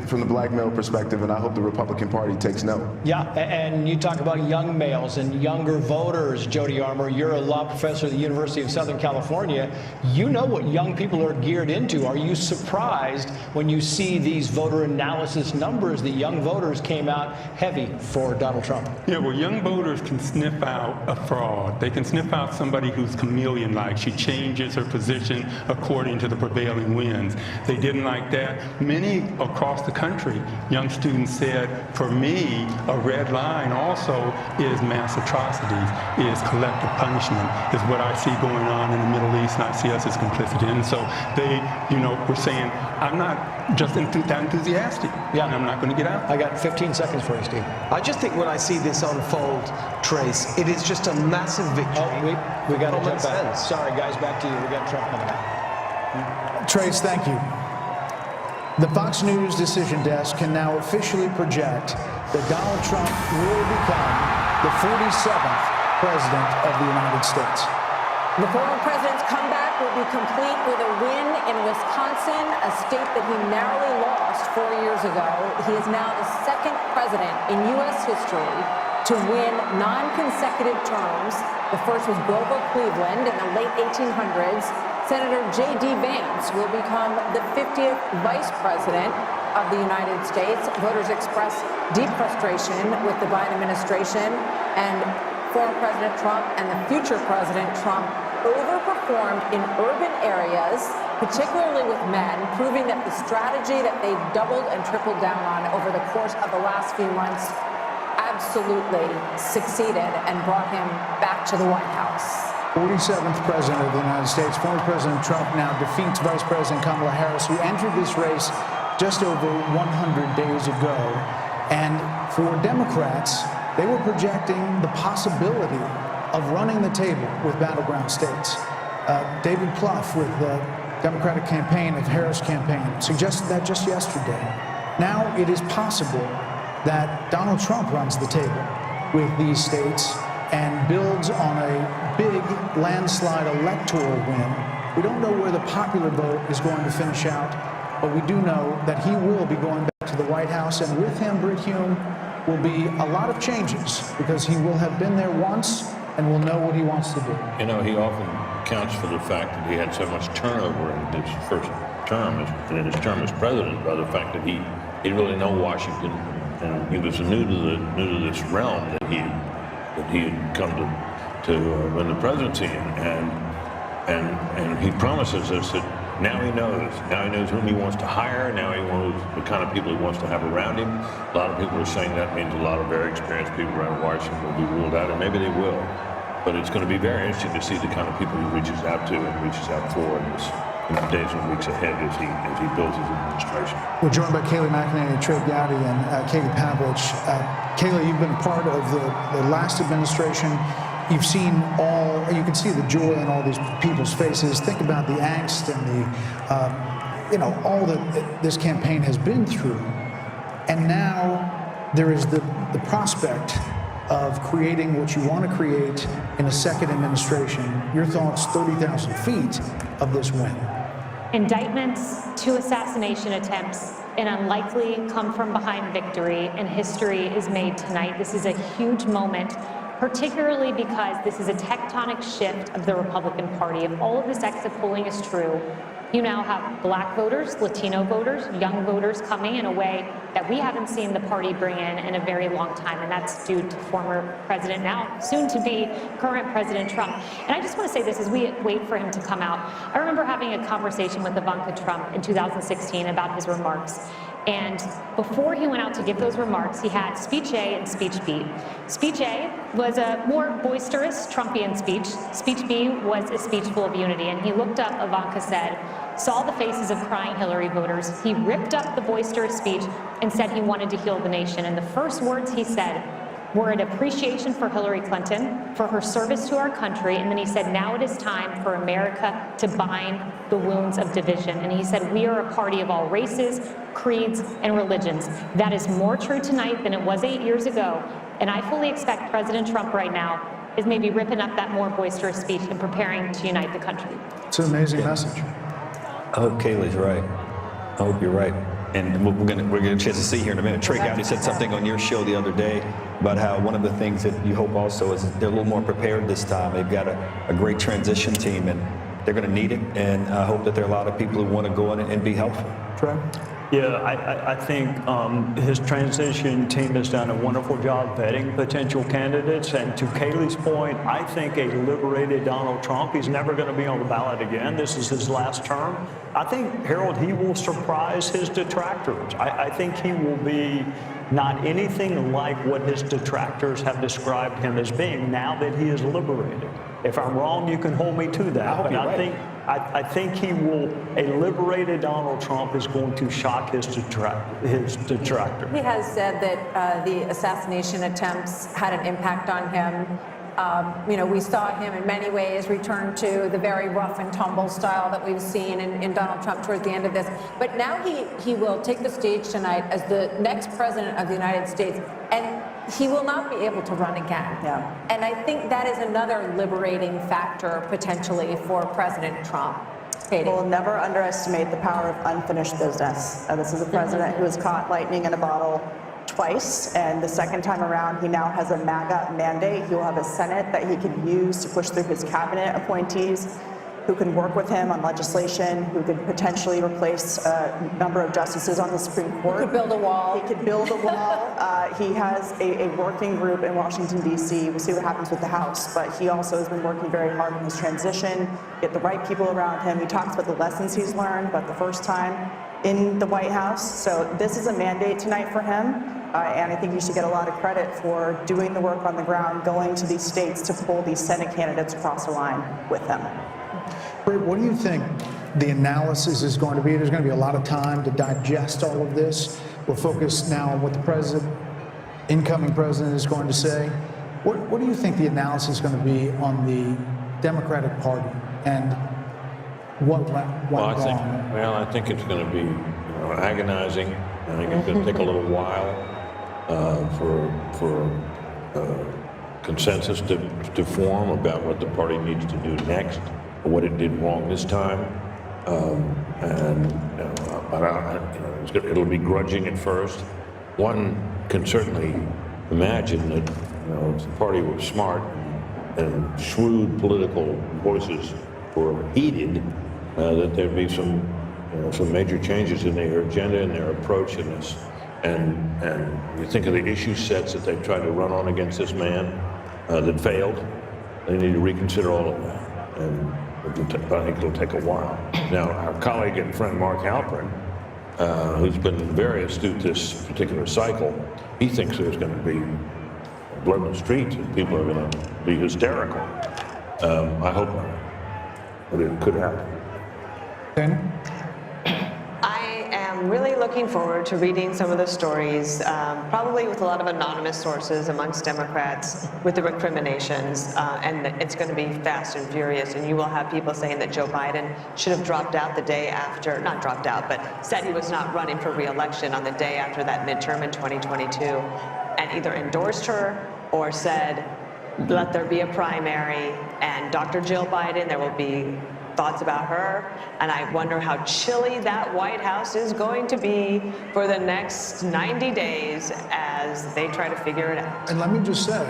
from the black male perspective, and I hope the Republican Party takes note. Yeah, and you talk about young males and younger voters, Jody Armour. You're a law professor at the University of Southern California. You know what young people are geared into. Are you surprised when you see these voter analysis numbers that young voters came out heavy for Donald Trump? Yeah, well, young voters can sniff out a fraud. They can sniff out somebody who's chameleon-like. She changes her position according to the prevailing winds. They didn't like that. Many across the country, young students said, for me, a red line also is mass atrocities, is collective punishment, is what I see going on in the Middle East, and I see us as complicit in. So they, were saying, I'm not just that enthusiastic. Yeah. And I'm not going to get out. I got 15 seconds for you, Steve. I just think when I see this unfold, Trace, it is just a massive victory. Oh, we got to jump back. Sorry, guys, back to you. We got Trump coming out. Trace, thank you. The Fox News decision desk can now officially project that Donald Trump will become the 47th president of the United States. The former president's comeback will be complete with a win in Wisconsin, a a state that he narrowly lost 4 years ago. He is now the second president in U.S. history to win non-consecutive terms. The first was Grover Cleveland in the late 1800s. Senator J.D. Vance will become the 50th vice president of the United States. Voters expressed deep frustration with the Biden administration, and former President Trump and the future President Trump overperformed in urban areas, particularly with men, proving that the strategy that they doubled and tripled down on over the course of the last few months absolutely succeeded and brought him back to the White House. 47th President of the United States, former President Trump now defeats Vice President Kamala Harris, who entered this race just over 100 days ago. And for Democrats, they were projecting the possibility of running the table with battleground states. David Plouffe with the Democratic campaign of Harris campaign suggested that just yesterday. Now it is possible that Donald Trump runs the table with these states and builds on a big landslide electoral win. We don't know where the popular vote is going to finish out, but we do know that he will be going back to the White House, and with him, Brit Hume, will be a lot of changes because he will have been there once and will know what he wants to do. You know, he often accounts for the fact that he had so much turnover in his first term, and in his term as president, by the fact that he didn't really know Washington, and he was new to this realm that he had come to win the presidency, and he promises us that now he knows whom he wants to hire, now he knows the kind of people he wants to have around him. A lot of people are saying that means a lot of very experienced people around Washington will be ruled out, and maybe they will. But it's going to be very interesting to see the kind of people he reaches out to and reaches out for in the days and weeks ahead as he builds his administration. We're joined by Kayleigh McEnany, Trey Gowdy, and Katie Pavlich. Kayleigh, you've been part of the last administration. You've seen you can see the joy in all these people's faces. Think about the angst and all that this campaign has been through. And now there is the prospect of creating what you want to create in a second administration. Your thoughts, 30,000 feet of this win. Indictments, 2 assassination attempts, an unlikely come-from-behind victory, and history is made tonight. This is a huge moment, particularly because this is a tectonic shift of the Republican Party. If all of this exit polling is true, you now have black voters, Latino voters, young voters coming in a way that we haven't seen the party bring in a very long time, and that's due to former president, now soon to be current President Trump. And I just want to say this as we wait for him to come out. I remember having a conversation with Ivanka Trump in 2016 about his remarks. And before he went out to give those remarks, he had speech A and speech B. Speech A was a more boisterous Trumpian speech. Speech B was a speech full of unity. And he looked up, Ivanka said, saw the faces of crying Hillary voters. He ripped up the boisterous speech and said he wanted to heal the nation. And the first words he said were an appreciation for Hillary Clinton, for her service to our country. And then he said, now it is time for America to bind the wounds of division. And he said, we are a party of all races, creeds, and religions. That is more true tonight than it was 8 years ago. And I fully expect President Trump right now is maybe ripping up that more boisterous speech and preparing to unite the country. It's an amazing message. I hope Kayleigh's right. I hope you're right. And we're going to get a chance to see here in a minute. Trey Gowdy said something on your show the other day about how one of the things that you hope also is they're a little more prepared this time. They've got a great transition team, and they're going to need it. And I hope that there are a lot of people who want to go in and be helpful. Trey? Yeah, I think his transition team has done a wonderful job vetting potential candidates. And to Kayleigh's point, I think a liberated Donald Trump, he's never going to be on the ballot again. This is his last term. I think, Harold, he will surprise his detractors. I think he will be not anything like what his detractors have described him as being now that he is liberated. If I'm wrong, you can hold me to that. But I think he will, a liberated Donald Trump is going to shock his detractors. He has said that the assassination attempts had an impact on him. We saw him in many ways return to the very rough and tumble style that we've seen in Donald Trump towards the end of this. But now he will take the stage tonight as the next president of the United States, and he will not be able to run again. And I think that is another liberating factor potentially for President Trump. We'll never underestimate the power of unfinished business. This is a president who has caught lightning in a bottle twice, and the second time around, he now has a MAGA mandate. He will have a Senate that he can use to push through his cabinet appointees, who can work with him on legislation, who could potentially replace a number of justices on the Supreme Court. He could build a wall. He could build a wall. He has a working group in Washington, D.C. We'll see what happens with the House, but he also has been working very hard on his transition, get the right people around him. He talks about the lessons he's learned about the first time in the White House. So this is a mandate tonight for him, and I think he should get a lot of credit for doing the work on the ground, going to these states to pull these Senate candidates across the line with him. Brit, what do you think the analysis is going to be? There's going to be a lot of time to digest all of this. We'll focus now on what the incoming president is going to say. What do you think the analysis is going to be on the Democratic Party and what went wrong? I think it's going to be agonizing. I think it's going to take a little while for consensus to form about what the party needs to do next, or what it did wrong this time. It'll be grudging at first. One can certainly imagine that if the party were smart and shrewd political voices were heeded, that there'd be some major changes in their agenda and their approach in this. And you think of the issue sets that they've tried to run on against this man that failed. They need to reconsider all of that. And I think it'll take a while. Now, our colleague and friend Mark Halperin, who's been very astute this particular cycle, he thinks there's going to be blood in the streets and people are going to be hysterical. I hope not, but it could happen. Ben? I am really looking forward to reading some of the stories, probably with a lot of anonymous sources amongst Democrats with the recriminations, and it's going to be fast and furious, and you will have people saying that Joe Biden should have dropped out the day after, not dropped out, but said he was not running for re-election on the day after that midterm in 2022, and either endorsed her or said, let there be a primary, and Dr. Jill Biden, there will be thoughts about her, and I wonder how chilly that White House is going to be for the next 90 days as they try to figure it out. And let me just say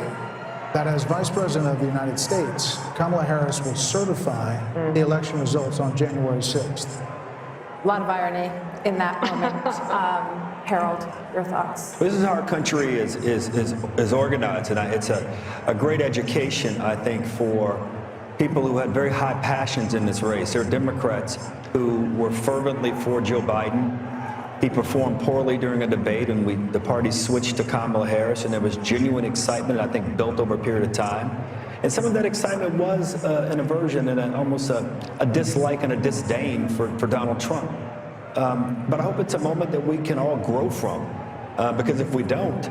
that as Vice President of the United States, Kamala Harris will certify the election results on January 6th. A lot of irony in that moment. Harold, your thoughts? This is how our country is organized, and it's a great education, I think, for people who had very high passions in this race. There are Democrats who were fervently for Joe Biden. He performed poorly during a debate, and the party switched to Kamala Harris, and there was genuine excitement, I think, built over a period of time. And some of that excitement was an aversion and almost a dislike and a disdain for Donald Trump. But I hope it's a moment that we can all grow from, because if we don't,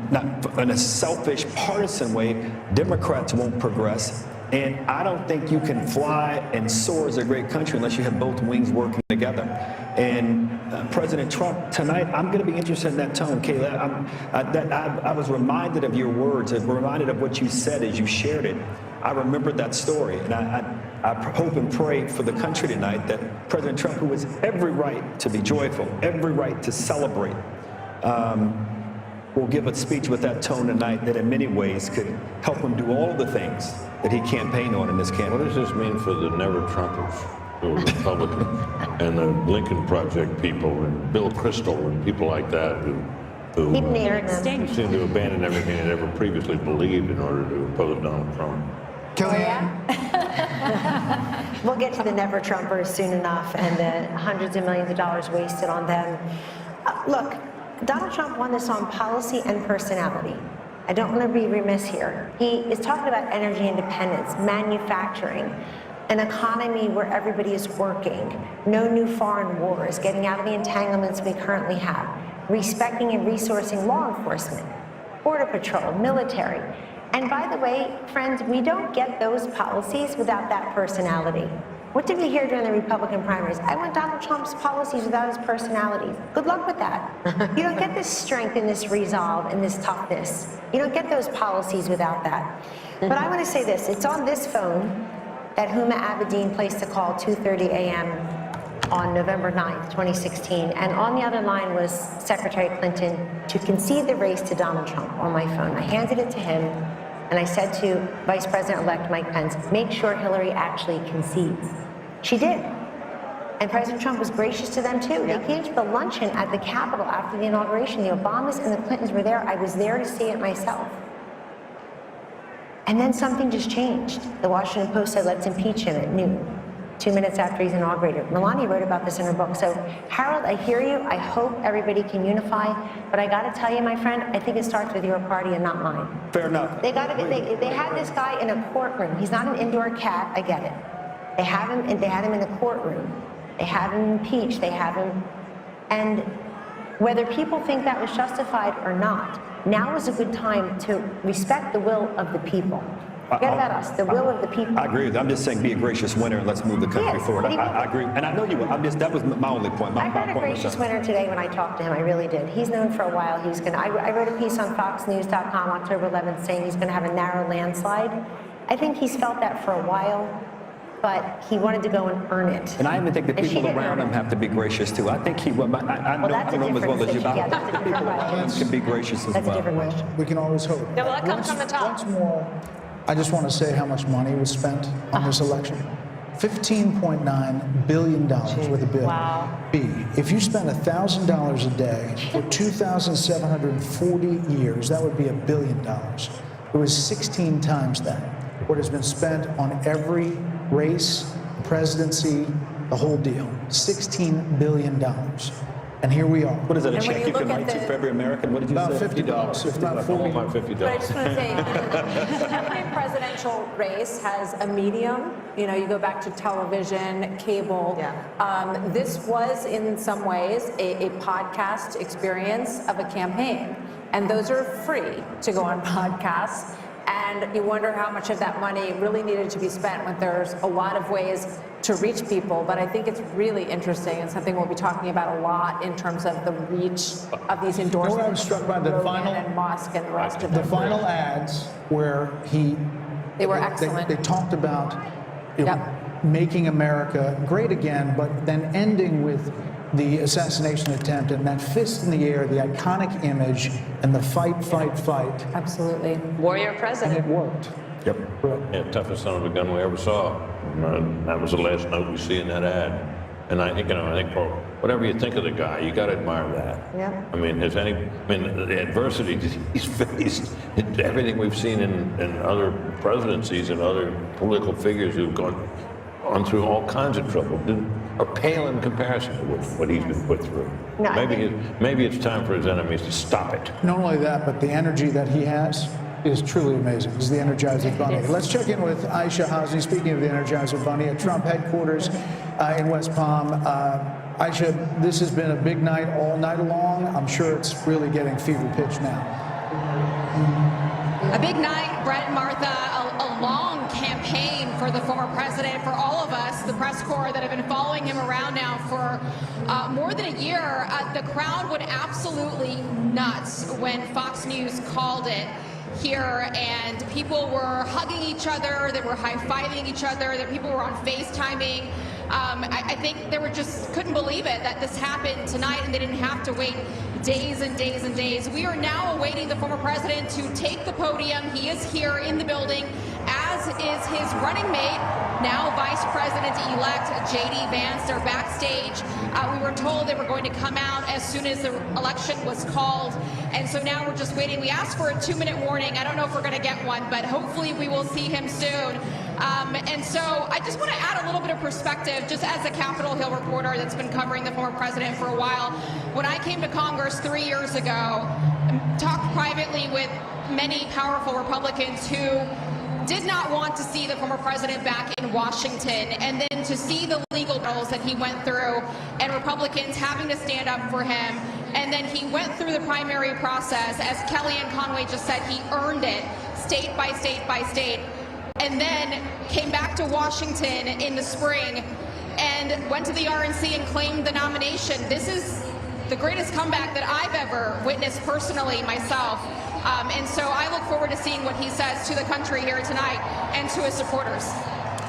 not in a selfish, partisan way, Democrats won't progress. And I don't think you can fly and soar as a great country unless you have both wings working together. And President Trump, tonight, I'm going to be interested in that tone, Kayla. I was reminded of your words, I was reminded of what you said as you shared it. I remembered that story, and I hope and pray for the country tonight that President Trump, who has every right to be joyful, every right to celebrate, will give a speech with that tone tonight that in many ways could help him do all the things that he campaigned on in this campaign. What does this mean for the never-Trumpers, who are Republicans, and the Lincoln Project people, and Bill Kristol, and people like that who seem to abandon everything they'd ever previously believed in order to oppose Donald Trump? We'll get to the never-Trumpers soon enough and the hundreds of millions of dollars wasted on them. Look, Donald Trump won this on policy and personality. I don't want to be remiss here. He is talking about energy independence, manufacturing, an economy where everybody is working, no new foreign wars, getting out of the entanglements we currently have, respecting and resourcing law enforcement, border patrol, military. And by the way, friends, we don't get those policies without that personality. What did we hear during the Republican primaries? I want Donald Trump's policies without his personality. Good luck with that. You don't get this strength and this resolve and this toughness. You don't get those policies without that. But I want to say this, it's on this phone that Huma Abedin placed a call 2:30 a.m. on November 9th, 2016, and on the other line was Secretary Clinton to concede the race to Donald Trump on my phone. I handed it to him, and I said to Vice President-elect Mike Pence, make sure Hillary actually concedes. She did. And President Trump was gracious to them, too. They came to the luncheon at the Capitol after the inauguration. The Obamas and the Clintons were there. I was there to see it myself. And then something just changed. The Washington Post said, let's impeach him at noon, 2 minutes after he's inaugurated. Melania wrote about this in her book. So, Harold, I hear you. I hope everybody can unify. But I got to tell you, my friend, I think it starts with your party and not mine. Fair enough. They had this guy in a courtroom. He's not an indoor cat. I get it. They had him in the courtroom. They have him impeached. They have him. And whether people think that was justified or not, now is a good time to respect the will of the people. Forget about us, the will of the people. I agree with you. I'm just saying be a gracious winner and let's move the country forward. I agree. And I know you will. That was my only point. I heard a gracious winner today when I talked to him. I really did. He's known for a while. He was going to, I wrote a piece on FoxNews.com October 11th saying he's going to have a narrow landslide. I think he's felt that for a while, but he wanted to go and earn it. And I even think the people around him have to be gracious too. I think he will. I know him as well as you, but people around him can be gracious as well. That's a different question. We can always hope. No, well, that comes from the top. Once more, I just want to say how much money was spent on this election. $15.9 billion with a bill. Wow. B, if you spend $1,000 a day for 2,740 years, that would be $1 billion. It was 16 times that. What has been spent on every race, presidency, the whole deal. $16 billion. And here we are. What is that, a check you can write to for every American? What did you say? About $50. If not $40. $50. But I just want to say, every presidential race has a medium. You know, you go back to television, cable. This was, in some ways, a podcast experience of a campaign. And those are free to go on podcasts. And you wonder how much of that money really needed to be spent when there's a lot of ways to reach people. But I think it's really interesting and something we'll be talking about a lot in terms of the reach of these endorsements. I was struck by the final and Musk and the rest of the them. final ads where they were excellent. They talked about making America great again, but then ending with the assassination attempt and that fist in the air, the iconic image, and the fight, fight, fight. Absolutely. Warrior president. And it worked. Yep. Yeah, toughest son of a gun we ever saw. That was the last note we see in that ad. And I think, well, whatever you think of the guy, you got to admire that. Yeah. I mean, the adversity he's faced, everything we've seen in other presidencies and other political figures who've gone through all kinds of trouble are pale in comparison to what he's been put through. No, Maybe it's time for his enemies to stop it. Not only that, but the energy that he has is truly amazing. He's the Energizer Bunny. Let's check in with Aisha Hasni, speaking of the Energizer Bunny, at Trump headquarters in West Palm. Aisha, this has been a big night all night long. I'm sure it's really getting fever pitch now. A big night, Brett and Martha, a long campaign for the former president, for all of us, the press corps that have been following him around now for more than a year. The crowd went absolutely nuts when Fox News called it here, and people were hugging each other, they were high-fiving each other, that people were on FaceTiming. I think they couldn't believe it that this happened tonight and they didn't have to wait days and days and days. We are now awaiting the former president to take the podium. He is here in the building, as is his running mate, now Vice President-elect J.D. Vance. They're backstage. We were told they were going to come out as soon as the election was called, and so now we're just waiting. We asked for a 2-minute warning. I don't know if we're going to get one, but hopefully we will see him soon. And so I just want to add a little bit of perspective, just as a Capitol Hill reporter that's been covering the former president for a while. When I came to Congress 3 years ago, talked privately with many powerful Republicans who did not want to see the former president back in Washington, and then to see the legal battles that he went through and Republicans having to stand up for him. And then he went through the primary process. As Kellyanne Conway just said, he earned it state by state by state, and then came back to Washington in the spring and went to the RNC and claimed the nomination. This is the greatest comeback that I've ever witnessed personally myself. And so I look forward to seeing what he says to the country here tonight and to his supporters.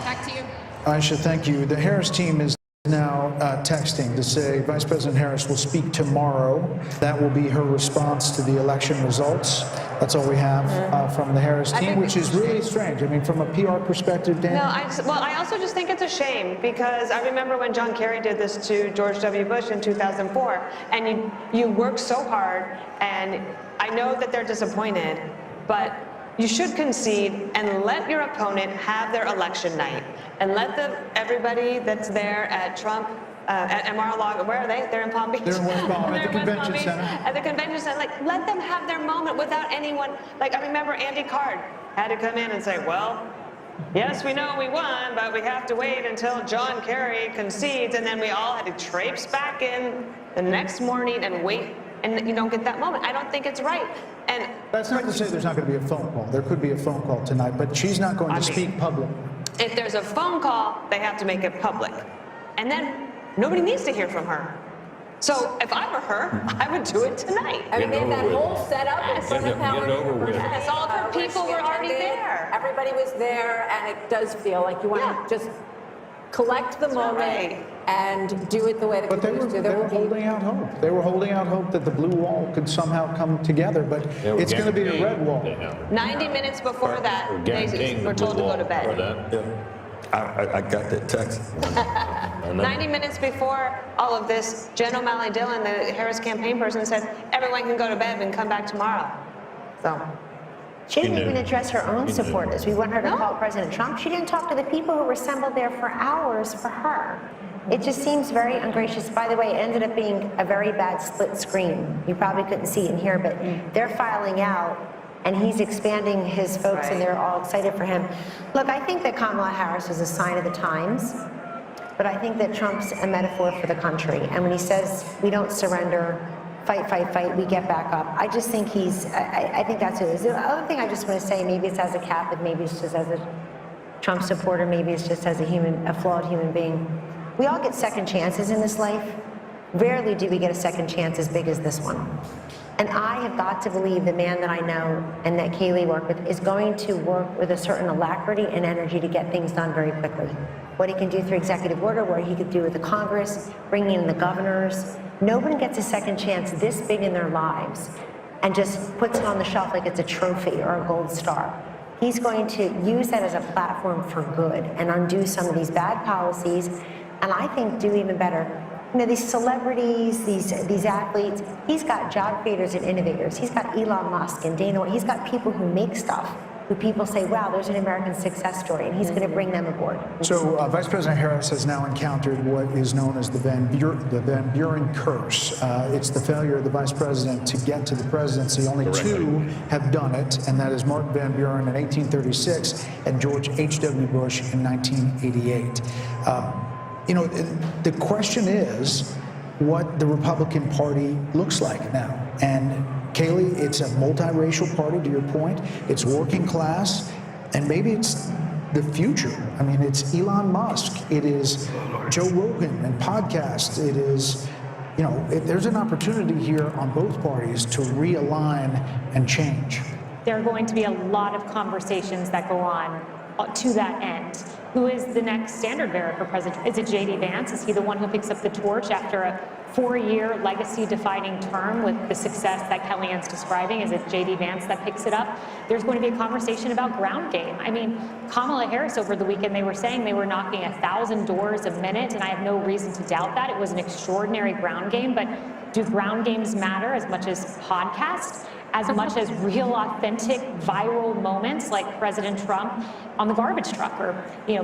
Back to you. Aisha, thank you. The Harris team is now texting to say Vice President Harris will speak tomorrow. That will be her response to the election results. That's all we have from the Harris team, which is really strange. I mean, from a PR perspective, Dan? No, I also just think it's a shame because I remember when John Kerry did this to George W. Bush in 2004, and you work so hard, and I know that they're disappointed, but you should concede and let your opponent have their election night, and let everybody that's there at Trump, at Mar-a-Lago, where are they? They're in Palm Beach. They're in West Palm at the convention center. At the convention center, like, let them have their moment without anyone. Like, I remember Andy Card had to come in and say, well, yes, we know we won, but we have to wait until John Kerry concedes, and then we all had to traipse back in the next morning and wait, and you don't get that moment. I don't think it's right. And that's not to say there's not going to be a phone call. There could be a phone call tonight, but she's not going to speak publicly. If there's a phone call, they have to make it public. And then nobody needs to hear from her. So if I were her, I would do it tonight. I mean, they had that whole setup in front of Howard University. Yes, all of her people were already there. Everybody was there, and it does feel like you want to just collect the moment and do it the way that But they were holding out hope. They were holding out hope that the blue wall could somehow come together, but it's going to be a red wall. 90 minutes before that, they were told to go to bed. I got that text. 90 minutes before all of this, Jen O'Malley Dillon, the Harris campaign person, said everyone can go to bed and come back tomorrow. So she didn't even address her own supporters. We want her to call President Trump. She didn't talk to the people who were assembled there for hours for her. It just seems very ungracious. By the way, it ended up being a very bad split screen. You probably couldn't see it in here, but they're filing out, and he's expanding his folks, and they're all excited for him. Look, I think that Kamala Harris is a sign of the times, but I think that Trump's a metaphor for the country. And when he says, we don't surrender, fight, fight, fight, we get back up, I just think I think that's who it is. The other thing I just want to say, maybe it's as a Catholic, maybe it's just as a Trump supporter, maybe it's just as a flawed human being. We all get second chances in this life. Rarely do we get a second chance as big as this one. And I have got to believe the man that I know and that Kayleigh worked with is going to work with a certain alacrity and energy to get things done very quickly. What he can do through executive order, what he could do with the Congress, bringing in the governors. Nobody gets a second chance this big in their lives and just puts it on the shelf like it's a trophy or a gold star. He's going to use that as a platform for good and undo some of these bad policies, and I think do even better. You know, these celebrities, these athletes, he's got job creators and innovators. He's got Elon Musk and Dana White. He's got people who make stuff, who people say, wow, there's an American success story, and he's going to bring them aboard. So Vice President Harris has now encountered what is known as the Van Buren curse. It's the failure of the Vice President to get to the presidency. Only two have done it, and that is Mark Van Buren in 1836 and George H.W. Bush in 1988. You know, the question is what the Republican Party looks like now. And Kayleigh, it's a multiracial party, to your point. It's working class, and maybe it's the future. I mean, it's Elon Musk. It is Joe Rogan and podcasts. It is, you know, there's an opportunity here on both parties to realign and change. There are going to be a lot of conversations that go on to that end. Who is the next standard bearer for president? Is it J.D. Vance? Is he the one who picks up the torch after a 4-year legacy-defining term with the success that Kellyanne's describing? Is it J.D. Vance that picks it up? There's going to be a conversation about ground game. I mean, Kamala Harris over the weekend, they were saying they were knocking 1,000 doors a minute, and I have no reason to doubt that. It was an extraordinary ground game, but do ground games matter as much as podcasts? As much as real, authentic, viral moments like President Trump on the garbage truck, or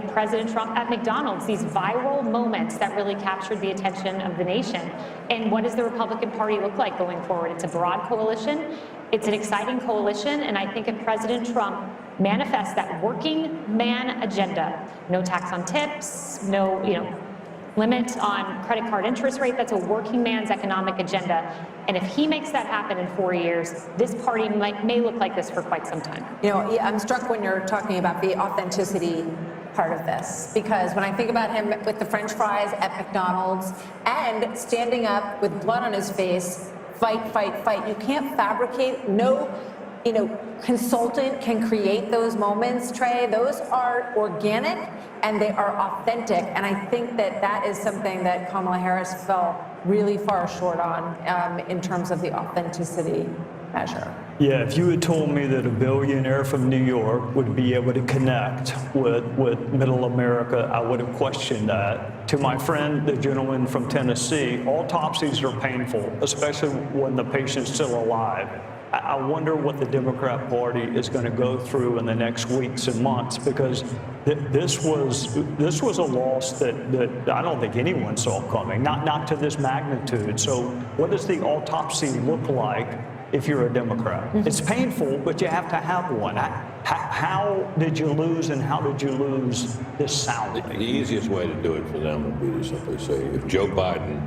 President Trump at McDonald's, these viral moments that really captured the attention of the nation. And what does the Republican Party look like going forward? It's a broad coalition. It's an exciting coalition, and I think if President Trump manifests that working man agenda, no tax on tips, no, limit on credit card interest rate, that's a working man's economic agenda. And if he makes that happen in 4 years, this party may look like this for quite some time. I'm struck when you're talking about the authenticity part of this, because when I think about him with the French fries at McDonald's and standing up with blood on his face, fight, fight, fight, you can't fabricate, no consultant can create those moments, Trey. Those are organic and they are authentic. And I think that that is something that Kamala Harris fell really far short on in terms of the authenticity measure. Yeah, if you had told me that a billionaire from New York would be able to connect with middle America, I would have questioned that. To my friend, the gentleman from Tennessee, autopsies are painful, especially when the patient's still alive. I wonder what the Democrat Party is going to go through in the next weeks and months, because this was a loss that I don't think anyone saw coming, not to this magnitude. So what does the autopsy look like if you're a Democrat? It's painful, but you have to have one. How did you lose, and how did you lose this soundly? The easiest way to do it for them would be to simply say, if Joe Biden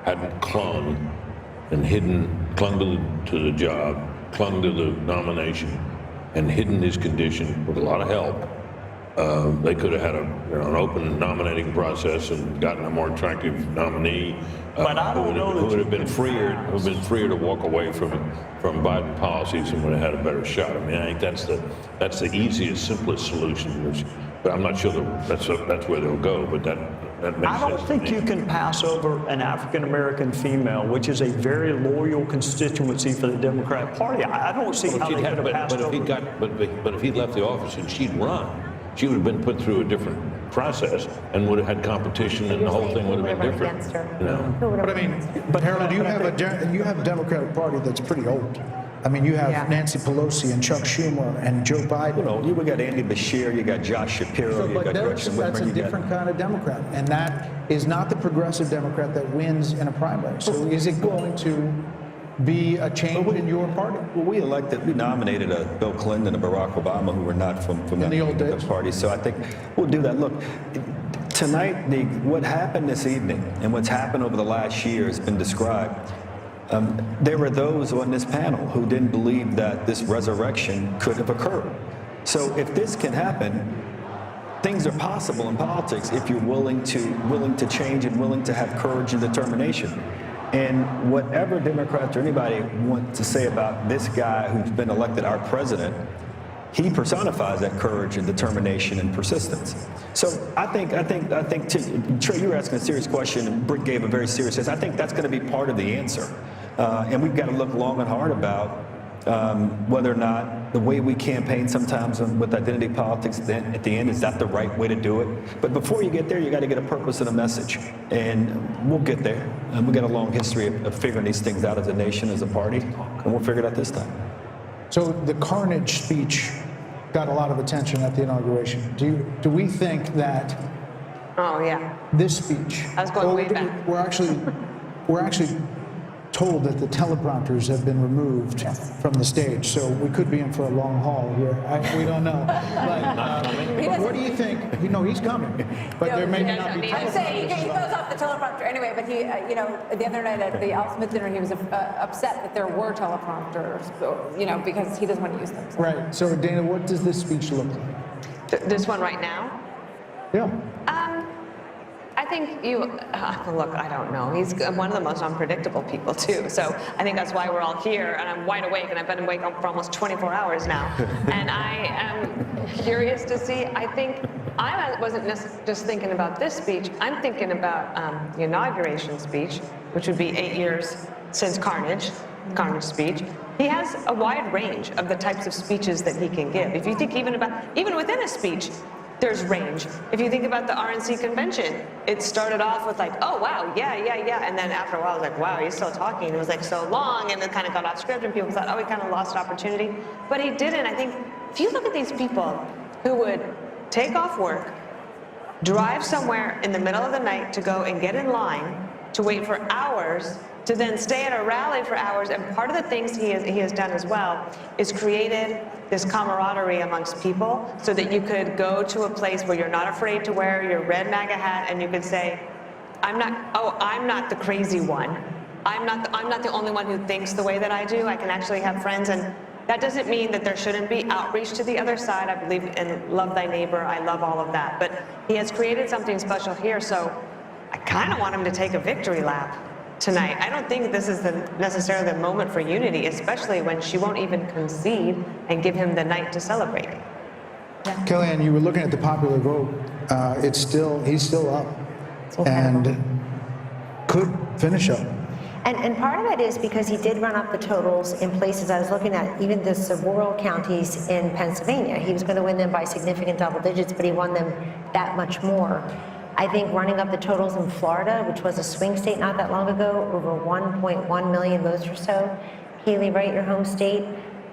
hadn't clung to the job, clung to the nomination, and hidden his condition with a lot of help, they could have had an open nominating process and gotten a more attractive nominee But I don't know who would have been freer to walk away from Biden policies and would have had a better shot. I mean, I think that's the easiest, simplest solution. But I'm not sure that's where they'll go. But that makes sense. I don't think you can pass over an African-American female, which is a very loyal constituency for the Democrat Party. I don't see how they could have passed over. But if he left the office and she'd run, she would have been put through a different process and would have had competition, and the whole thing would have been different. But I mean, Harold, you have a Democratic Party that's pretty old. I mean, you have Nancy Pelosi and Chuck Schumer and Joe Biden. You got Andy Beshear, you got Josh Shapiro, you got Gretchen Whitmer. That's a different kind of Democrat, and that is not the progressive Democrat that wins in a primary. So is it going to be a change in your party? Well, we nominated a Bill Clinton and a Barack Obama who were not from the old days party. So I think we'll do that. Look, tonight, what happened this evening and what's happened over the last year has been described. There were those on this panel who didn't believe that this resurrection could have occurred. So if this can happen, things are possible in politics if you're willing to change and willing to have courage and determination. And whatever Democrats or anybody want to say about this guy who's been elected our president, he personifies that courage and determination and persistence. So I think, Trey, you were asking a serious question, and Britt gave a very serious answer. I think that's going to be part of the answer. And we've got to look long and hard about whether or not the way we campaign sometimes with identity politics, then at the end, is that the right way to do it? But before you get there, you got to get a purpose and a message. And we'll get there. And we've got a long history of figuring these things out as a nation, as a party, and we'll figure it out this time. So the carnage speech got a lot of attention at the inauguration. Do we think that this speech, I was going way back. we're actually told that the teleprompters have been removed from the stage, so we could be in for a long haul here. We don't know. But what do you think? He's coming, but there may not be teleprompters. I'm saying he goes off the teleprompter anyway, but he, the other night at the Al Smith dinner, he was upset that there were teleprompters, because he doesn't want to use them. Right. So, Dana, what does this speech look like? This one right now? Yeah. I think look, I don't know. He's one of the most unpredictable people, too. So I think that's why we're all here, and I'm wide awake, and I've been awake for almost 24 hours now. And I am curious to see. I think I wasn't just thinking about this speech. I'm thinking about the inauguration speech, which would be 8 years since Carnage speech. He has a wide range of the types of speeches that he can give. If you think even within a speech, there's range. If you think about the RNC convention, it started off with oh wow, yeah, and then after a while it was wow, he's still talking. It was so long, and it kind of got off script, and people thought, oh, he kind of lost opportunity. But he didn't. I think if you look at these people who would take off work, drive somewhere in the middle of the night to go and get in line to wait for hours, to then stay at a rally for hours, and part of the things he has done as well is created this camaraderie amongst people so that you could go to a place where you're not afraid to wear your red MAGA hat, and you could say, I'm not the crazy one. I'm not the only one who thinks the way that I do. I can actually have friends, and that doesn't mean that there shouldn't be outreach to the other side. I believe in love thy neighbor. I love all of that. But he has created something special here, so I kind of want him to take a victory lap tonight. I don't think this is necessarily the moment for unity, especially when she won't even concede and give him the night to celebrate. Kellyanne, you were looking at the popular vote. He's still up, and could finish up. And part of that is because he did run up the totals in places I was looking at, even the rural counties in Pennsylvania. He was going to win them by significant double digits, but he won them that much more. I think running up the totals in Florida, which was a swing state not that long ago, over 1.1 million votes or so. Haley, right, your home state.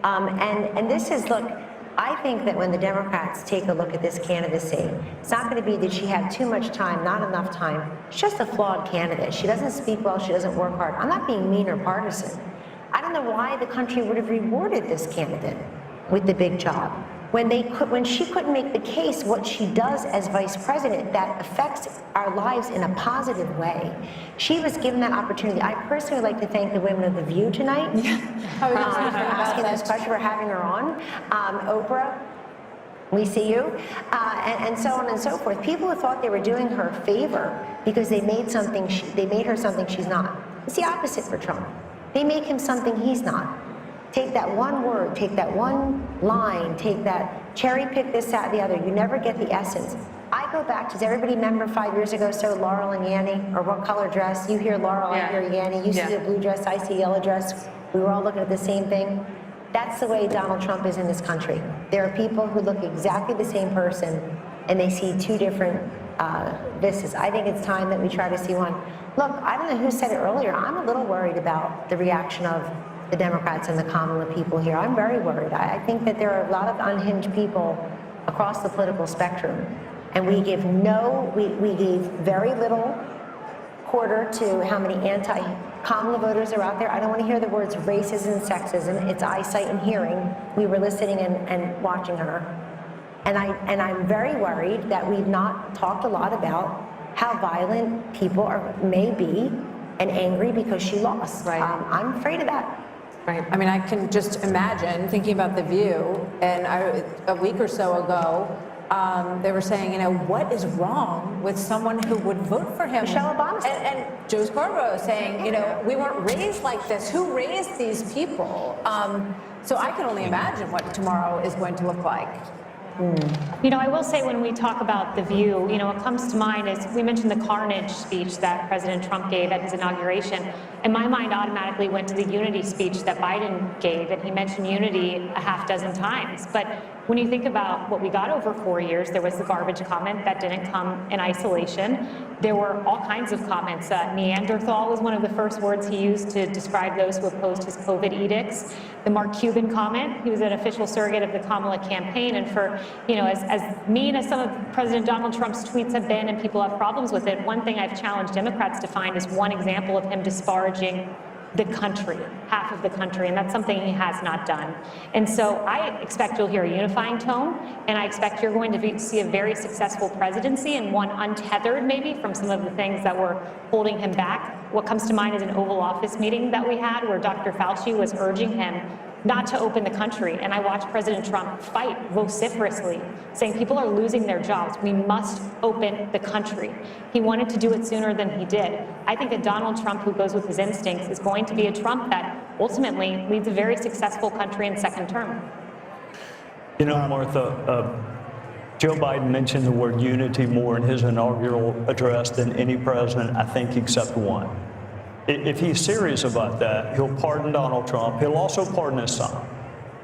And this is, look, I think that when the Democrats take a look at this candidacy, it's not going to be that she had too much time, not enough time. She's just a flawed candidate. She doesn't speak well, she doesn't work hard. I'm not being mean or partisan. I don't know why the country would have rewarded this candidate with the big job when she couldn't make the case what she does as vice president that affects our lives in a positive way. She was given that opportunity. I personally would like to thank the women of The View tonight for asking this question, for having her on. Oprah, we see you, and so on and so forth. People who thought they were doing her a favor because they made her something she's not. It's the opposite for Trump. They make him something he's not. Take that one word, take that one line, take that cherry pick this, that, the other. You never get the essence. I go back, does everybody remember 5 years ago, so Laurel and Yanny, or what color dress? You hear Laurel, I hear Yanny. You see the blue dress, I see yellow dress. We were all looking at the same thing. That's the way Donald Trump is in this country. There are people who look exactly the same person, and they see two different vistas. I think it's time that we try to see one. Look, I don't know who said it earlier. I'm a little worried about the reaction of the Democrats and the Kamala people here. I'm very worried. I think that there are a lot of unhinged people across the political spectrum, and we gave very little quarter to how many anti-Kamala voters are out there. I don't want to hear the words racism and sexism. It's eyesight and hearing. We were listening and watching her. And I'm very worried that we've not talked a lot about how violent people may be and angry because she lost. Right. I'm afraid of that. Right. I mean, I can just imagine thinking about The View, and a week or so ago, they were saying, what is wrong with someone who would vote for him? Michelle Obama. And Joe Scarborough saying, we weren't raised like this. Who raised these people? So I can only imagine what tomorrow is going to look like. I will say when we talk about The View, what comes to mind is we mentioned the carnage speech that President Trump gave at his inauguration, and my mind automatically went to the unity speech that Biden gave, and he mentioned unity a half dozen times. But when you think about what we got over 4 years, there was the garbage comment that didn't come in isolation. There were all kinds of comments. Neanderthal was one of the first words he used to describe those who opposed his COVID edicts. The Mark Cuban comment, he was an official surrogate of the Kamala campaign, and for, as mean as some of President Donald Trump's tweets have been, and people have problems with it, one thing I've challenged Democrats to find is one example of him disparaging the country, half of the country, and that's something he has not done. And so I expect you'll hear a unifying tone, and I expect you're going to see a very successful presidency, and one untethered maybe from some of the things that were holding him back. What comes to mind is an Oval Office meeting that we had where Dr. Fauci was urging him not to open the country. And I watched President Trump fight vociferously, saying people are losing their jobs. We must open the country. He wanted to do it sooner than he did. I think that Donald Trump, who goes with his instincts, is going to be a Trump that ultimately leads a very successful country in second term. Martha, Joe Biden mentioned the word unity more in his inaugural address than any president, I think, except one. If he's serious about that, he'll pardon Donald Trump. He'll also pardon his son.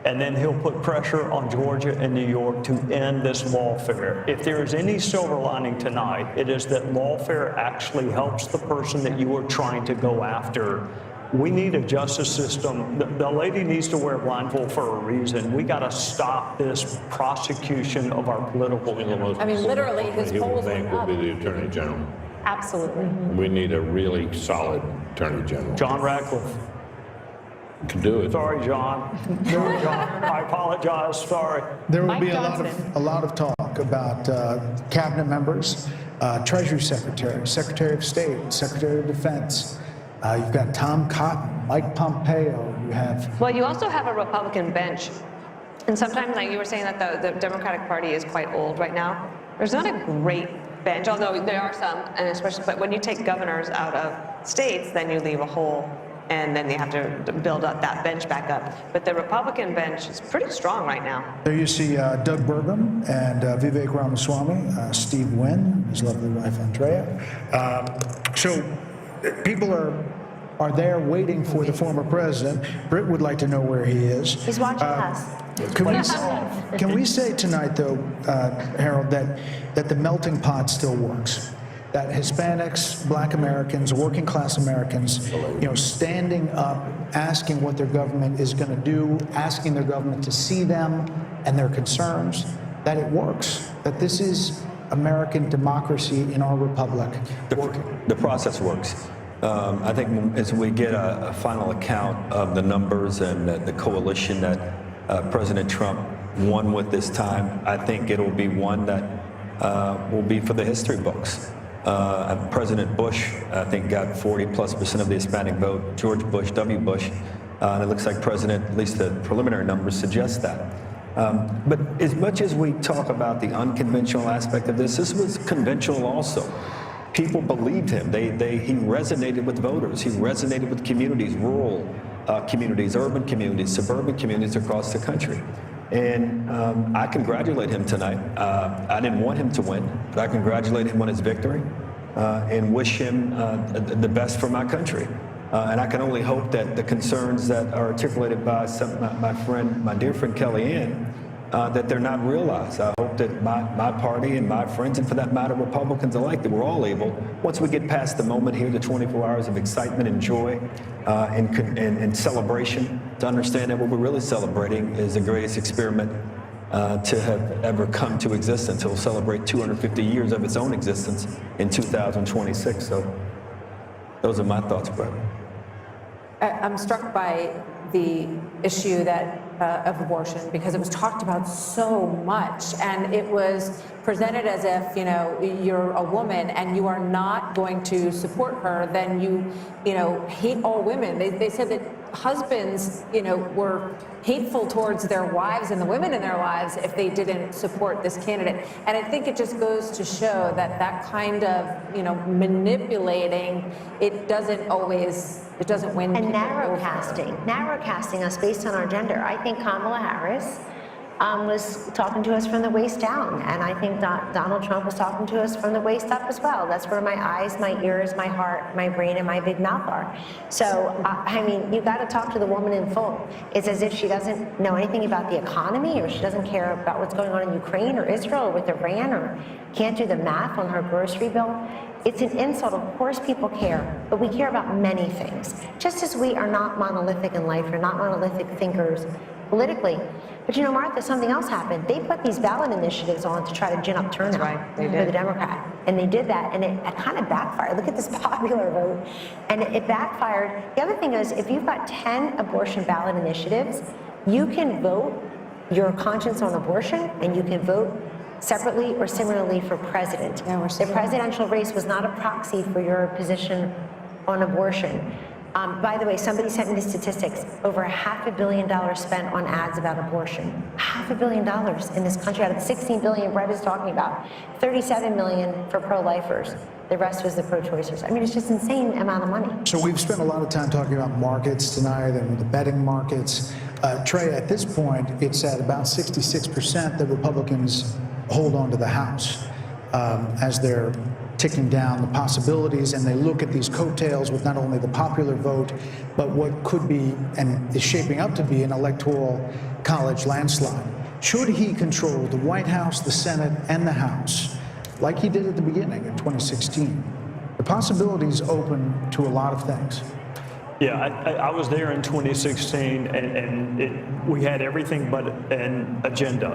And then he'll put pressure on Georgia and New York to end this lawfare. If there is any silver lining tonight, it is that lawfare actually helps the person that you are trying to go after. We need a justice system. The lady needs to wear a blindfold for a reason. We got to stop this prosecution of our political enemies. I mean, literally, his polls will be the Attorney General. Absolutely. We need a really solid Attorney General. John Ratcliffe. Can do it. Sorry, John. Sorry, John. I apologize. Sorry. There will be a lot of talk about cabinet members, Treasury Secretary, Secretary of State, Secretary of Defense. You've got Tom Cotton, Mike Pompeo. You have. Well, you also have a Republican bench. And sometimes, like you were saying, that the Democratic Party is quite old right now. There's not a great bench, although there are some, and especially, but when you take governors out of states, then you leave a hole, and then you have to build up that bench back up. But the Republican bench is pretty strong right now. There you see Doug Burgum and Vivek Ramaswamy, Steve Wynn, his lovely wife Andrea. So people are there waiting for the former president. Britt would like to know where he is. He's watching us. Can we say tonight, though, Harold, that the melting pot still works? That Hispanics, Black Americans, working class Americans, standing up, asking what their government is going to do, asking their government to see them and their concerns, that it works, that this is American democracy in our republic working. The process works. I think as we get a final account of the numbers and the coalition that President Trump won with this time, I think it'll be one that will be for the history books. President Bush, I think, got 40+% of the Hispanic vote. George Bush, W. Bush, and it looks like President, at least the preliminary numbers suggest that. But as much as we talk about the unconventional aspect of this was conventional also. People believed him. He resonated with voters. He resonated with communities, rural communities, urban communities, suburban communities across the country. And I congratulate him tonight. I didn't want him to win, but I congratulate him on his victory and wish him the best for my country. And I can only hope that the concerns that are articulated by my dear friend Kellyanne, that they're not realized. I hope that my party and my friends, and for that matter, Republicans alike, that we're all able, once we get past the moment here, the 24 hours of excitement and joy and celebration, to understand that what we're really celebrating is the greatest experiment to have ever come to existence. It will celebrate 250 years of its own existence in 2026. So those are my thoughts, Brett. I'm struck by the issue of abortion, because it was talked about so much, and it was presented as if you're a woman and you are not going to support her, then you hate all women. They said that husbands were hateful towards their wives and the women in their lives if they didn't support this candidate. And I think it just goes to show that kind of manipulating, it doesn't win. And narrow casting us based on our gender. I think Kamala Harris was talking to us from the waist down, and I think Donald Trump was talking to us from the waist up as well. That's where my eyes, my ears, my heart, my brain, and my big mouth are. So, I mean, you got to talk to the woman in full. It's as if she doesn't know anything about the economy, or she doesn't care about what's going on in Ukraine or Israel or with Iran, or can't do the math on her grocery bill. It's an insult. Of course people care, but we care about many things. Just as we are not monolithic in life, we're not monolithic thinkers politically. But Martha, something else happened. They put these ballot initiatives on to try to gin up turnout for the Democrat. And they did that, and it kind of backfired. Look at this popular vote. And it backfired. The other thing is, if you've got 10 abortion ballot initiatives, you can vote your conscience on abortion, and you can vote separately or similarly for president. The presidential race was not a proxy for your position on abortion. By the way, somebody sent me the statistics. Over $500 million spent on ads about abortion. $500 million in this country out of the $16 billion Brett is talking about. $37 million for pro-lifers. The rest was the pro-choicers. I mean, it's just insane amount of money. So we've spent a lot of time talking about markets tonight and the betting markets. Trey, at this point, it's at about 66% that Republicans hold on to the House as they're ticking down the possibilities, and they look at these coattails with not only the popular vote, but what could be and is shaping up to be an electoral college landslide. Should he control the White House, the Senate, and the House, like he did at the beginning in 2016, the possibilities open to a lot of things. Yeah, I was there in 2016, and we had everything but an agenda.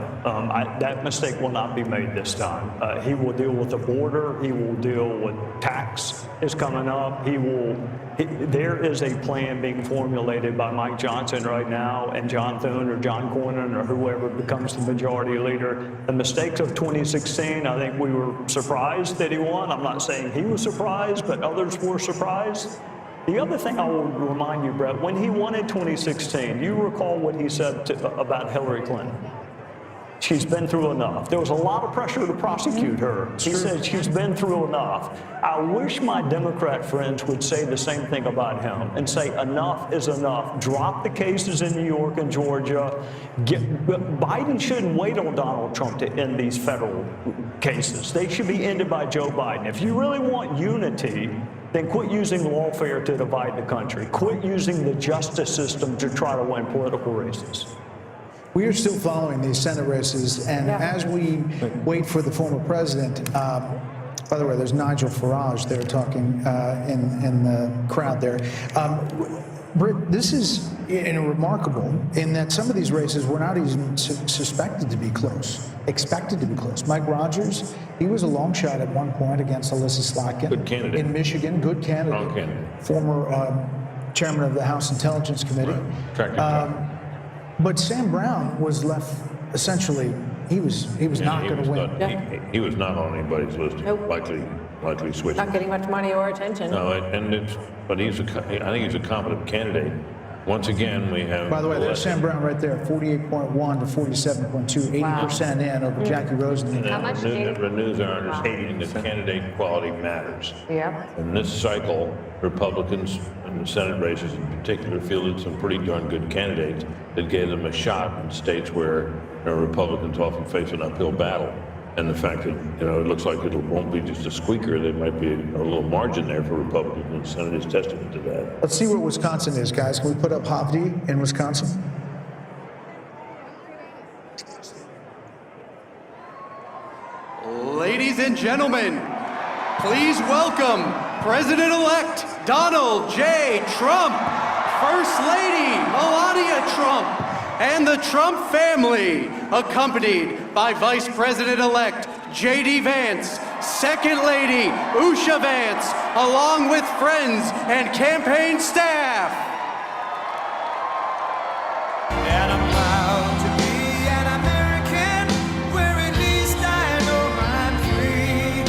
That mistake will not be made this time. He will deal with the border. He will deal with tax is coming up. There is a plan being formulated by Mike Johnson right now, and John Thune or John Cornyn or whoever becomes the majority leader. The mistakes of 2016, I think we were surprised that he won. I'm not saying he was surprised, but others were surprised. The other thing I will remind you, Brett, when he won in 2016, do you recall what he said about Hillary Clinton? she's been through enough. There was a lot of pressure to prosecute her. He said she's been through enough. I wish my Democrat friends would say the same thing about him and say enough is enough. Drop the cases in New York and Georgia. Biden shouldn't wait on Donald Trump to end these federal cases. They should be ended by Joe Biden. If you really want unity, then quit using lawfare to divide the country. Quit using the justice system to try to win political races. We are still following these Senate races, and as we wait for the former president, by the way, there's Nigel Farage there talking in the crowd there. Britt, this is remarkable in that some of these races were not even suspected to be close, expected to be close. Mike Rogers, he was a long shot at one point against Alyssa Slotkin. Good candidate. In Michigan, good candidate. Strong candidate. Former chairman of the House Intelligence Committee. Right. But Sam Brown was left essentially, he was not going to win. He was not on anybody's list. Likely switching. Not getting much money or attention. No, but I think he's a competent candidate. Once again, we have. By the way, there's Sam Brown right there, 48.1 to 47.2, 80% in over Jackie Rosen. How much It renews our understanding that candidate quality matters. Yep. In this cycle, Republicans in the Senate races in particular fielded some pretty darn good candidates that gave them a shot in states where Republicans often face an uphill battle. And the fact that, it looks like it won't be just a squeaker, there might be a little margin there for Republicans in the Senate is testament to that. Let's see what Wisconsin is, guys. Can we put up Hovde in Wisconsin? Ladies and gentlemen, please welcome President-elect Donald J. Trump, First Lady Melania Trump, and the Trump family, accompanied by Vice President-elect J.D. Vance, Second Lady Usha Vance, along with friends and campaign staff. And I'm proud to be an American, where at least I know I'm free.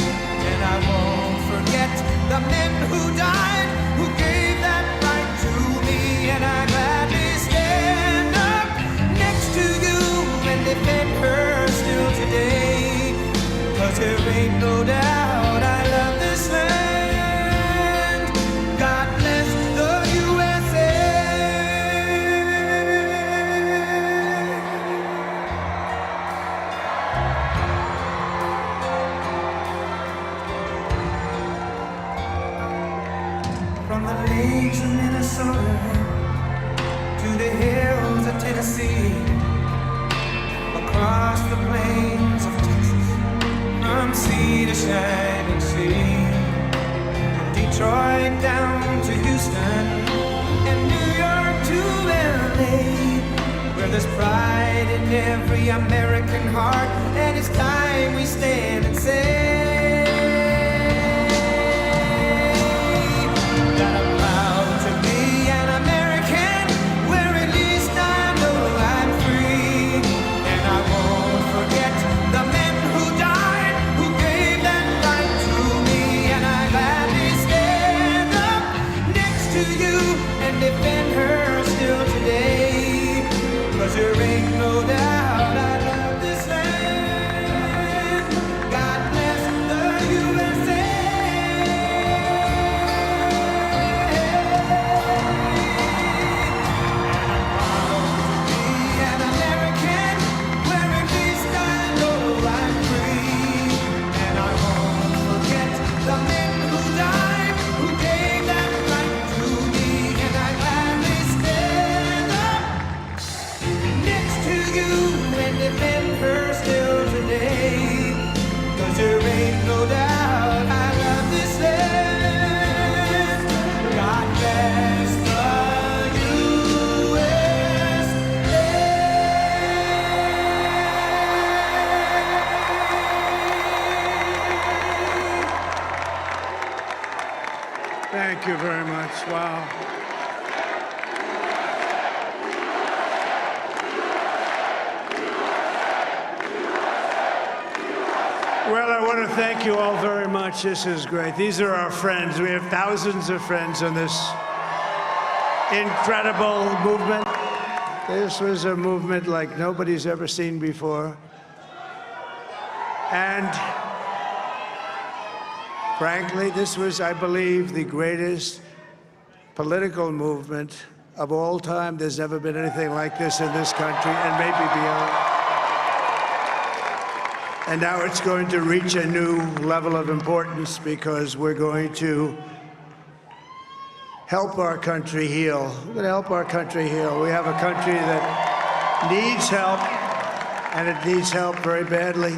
And I won't forget the men who died, who gave that right to me. And I gladly stand up next to you and defend her still today. 'Cause there ain't no doubt I love this land. God bless the USA. From the lakes of Minnesota to the hills of Tennessee, across the plains of Texas, from sea to shining sea, from Detroit down to Houston, and New York to LA, where there's pride in every American heart, and it's time we stand and say that I'm proud to be an American, where at least I know I'm free, and I won't forget the men who died, who gave that right to me, and I gladly stand up next to you and defend her still today. 'Cause there ain't no doubt I love this land. God bless the USA. Be an American, where at least I know I'm free, and I won't forget the men who died, who gave that right to me, and I gladly stand up next to you and defend her still today. 'Cause there ain't no doubt I love this land. God bless the Thank you very much. Wow. Well, I want to thank you all very much. This is great. These are our friends. We have thousands of friends on this incredible movement. This was a movement like nobody's ever seen before. And frankly, this was, I believe, the greatest political movement of all time. There's never been anything like this in this country, and maybe beyond. And now it's going to reach a new level of importance because we're going to help our country heal. We're going to help our country heal. We have a country that needs help, and it needs help very badly.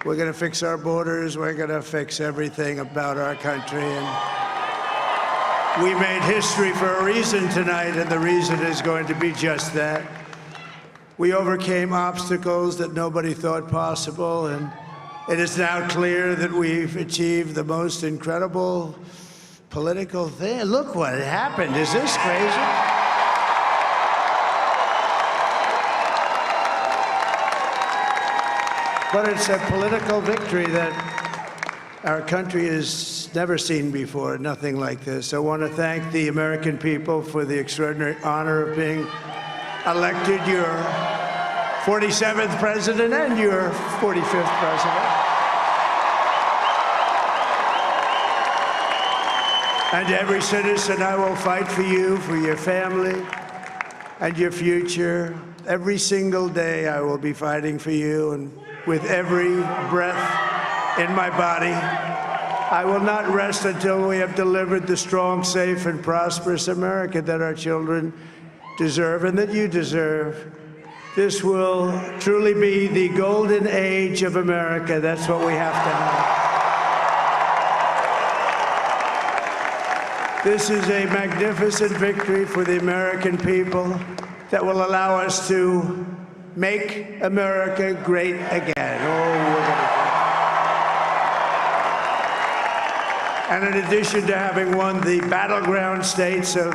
We're going to fix our borders. We're going to fix everything about our country. And we made history for a reason tonight, and the reason is going to be just that. We overcame obstacles that nobody thought possible, and it is now clear that we've achieved the most incredible political thing. Look what happened. Is this crazy? But it's a political victory that our country has never seen before, nothing like this. I want to thank the American people for the extraordinary honor of being elected your 47th president and your 45th president. And every citizen, I will fight for you, for your family, and your future. Every single day, I will be fighting for you, and with every breath in my body, I will not rest until we have delivered the strong, safe, and prosperous America that our children deserve and that you deserve. This will truly be the golden age of America. That's what we have to have. This is a magnificent victory for the American people that will allow us to make America great again. And in addition to having won the battleground states of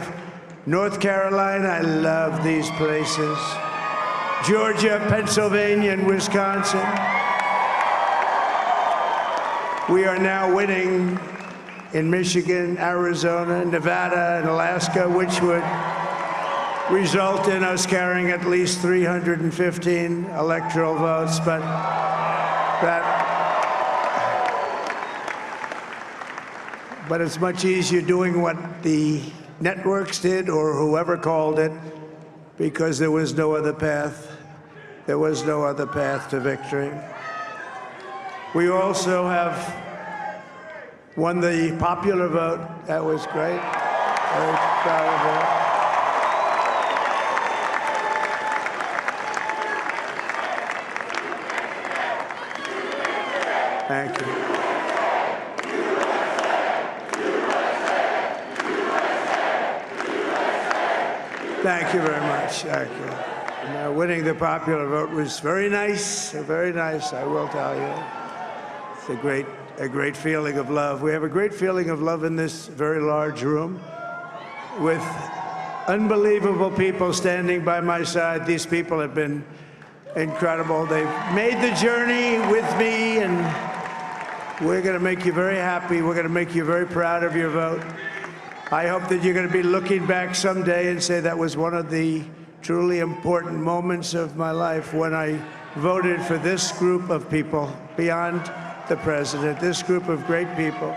North Carolina, I love these places, Georgia, Pennsylvania, and Wisconsin, we are now winning in Michigan, Arizona, Nevada, and Alaska, which would result in us carrying at least 315 electoral votes, but it's much easier doing what the networks did or whoever called it, because there was no other path. There was no other path to victory. We also have won the popular vote. That was great. Very proud of that. Thank you. Thank you very much. Thank you. Now, winning the popular vote was very nice, I will tell you. It's a great feeling of love. We have a great feeling of love in this very large room with unbelievable people standing by my side. These people have been incredible. They've made the journey with me, and we're going to make you very happy. We're going to make you very proud of your vote. I hope that you're going to be looking back someday and say that was one of the truly important moments of my life when I voted for this group of people beyond the president, this group of great people.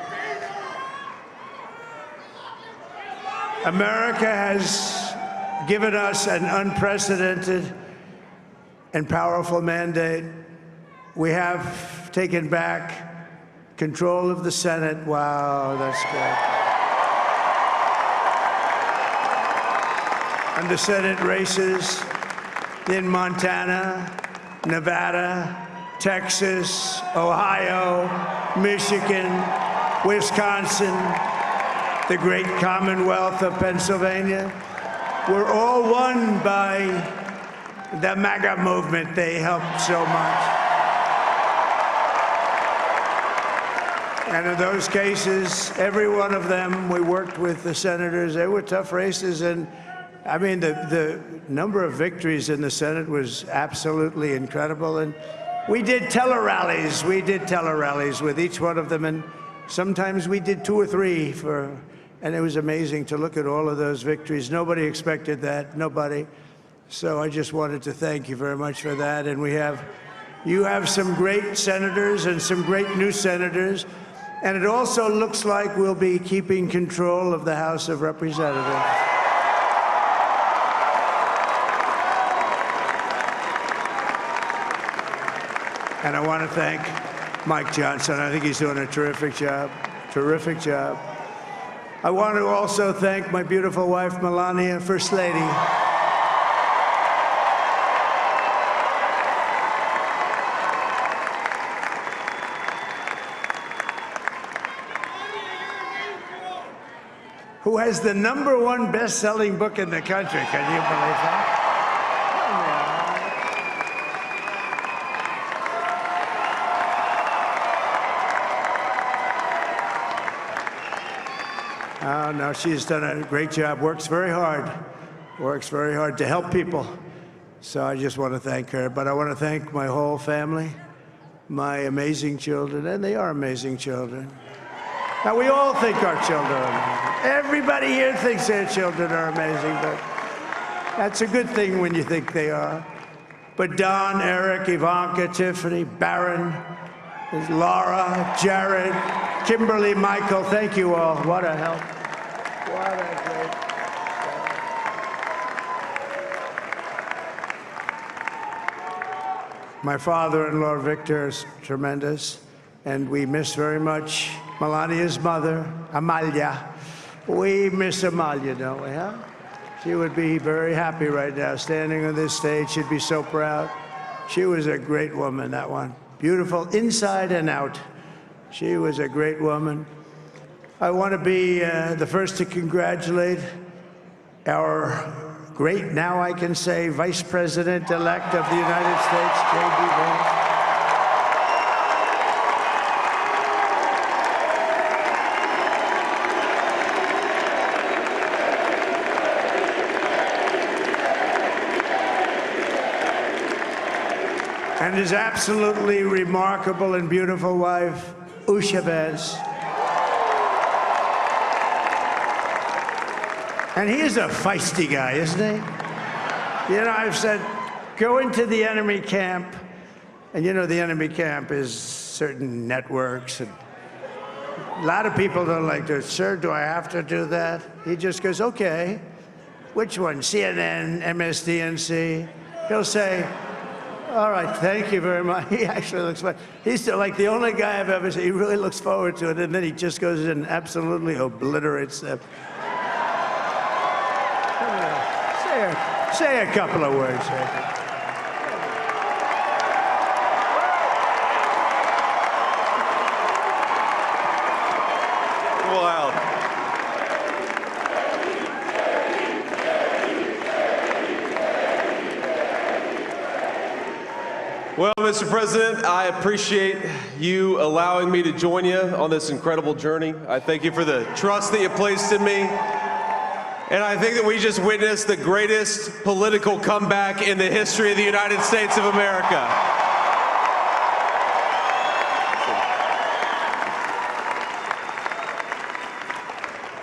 America has given us an unprecedented and powerful mandate. We have taken back control of the Senate. Wow, that's good. And the Senate races in Montana, Nevada, Texas, Ohio, Michigan, Wisconsin, the great Commonwealth of Pennsylvania, were all won by the MAGA movement. They helped so much. And in those cases, every one of them, we worked with the senators. They were tough races, and I mean, the number of victories in the Senate was absolutely incredible. And we did tele-rallies. We did tele-rallies with each one of them. And sometimes we did 2 or 3 and it was amazing to look at all of those victories. Nobody expected that, nobody. So I just wanted to thank you very much for that. And we have You have some great senators and some great new senators. And it also looks like we'll be keeping control of the House of Representatives. And I want to thank Mike Johnson. I think he's doing a terrific job. Terrific job. I want to also thank my beautiful wife, Melania, First Lady. Who has the #1 best-selling book in the country. Can you believe that? Oh, no, she's done a great job, works very hard to help people. So I just want to thank her. But I want to thank my whole family, my amazing children, and they are amazing children. Now, we all think our children are amazing. Everybody here thinks their children are amazing, but that's a good thing when you think they are. But Don, Eric, Ivanka, Tiffany, Barron, Laura, Jared, Kimberly, Michael, thank you all. What a help. What a great help. My father-in-law, Victor, is tremendous, and we miss very much Melania's mother, Amalia. We miss Amalia, don't we, huh? She would be very happy right now, standing on this stage. She'd be so proud. She was a great woman, that one. Beautiful inside and out. She was a great woman. I want to be the first to congratulate our great, now I can say, Vice President-elect of the United States, J.D. Vance. And his absolutely remarkable and beautiful wife, Usha Vance. And he is a feisty guy, isn't he? You know, I've said, go into the enemy camp, and you know the enemy camp is certain networks, and a lot of people don't like to, sir, do I have to do that? He just goes, okay, which one, CNN, MSDNC? He'll say, all right, thank you very much. He actually looks fun. He's like the only guy I've ever seen. He really looks forward to it, and then he just goes in and absolutely obliterates them. Say a couple of words. Wow. Well, Mr. President, I appreciate you allowing me to join you on this incredible journey. I thank you for the trust that you placed in me. And I think that we just witnessed the greatest political comeback in the history of the United States of America.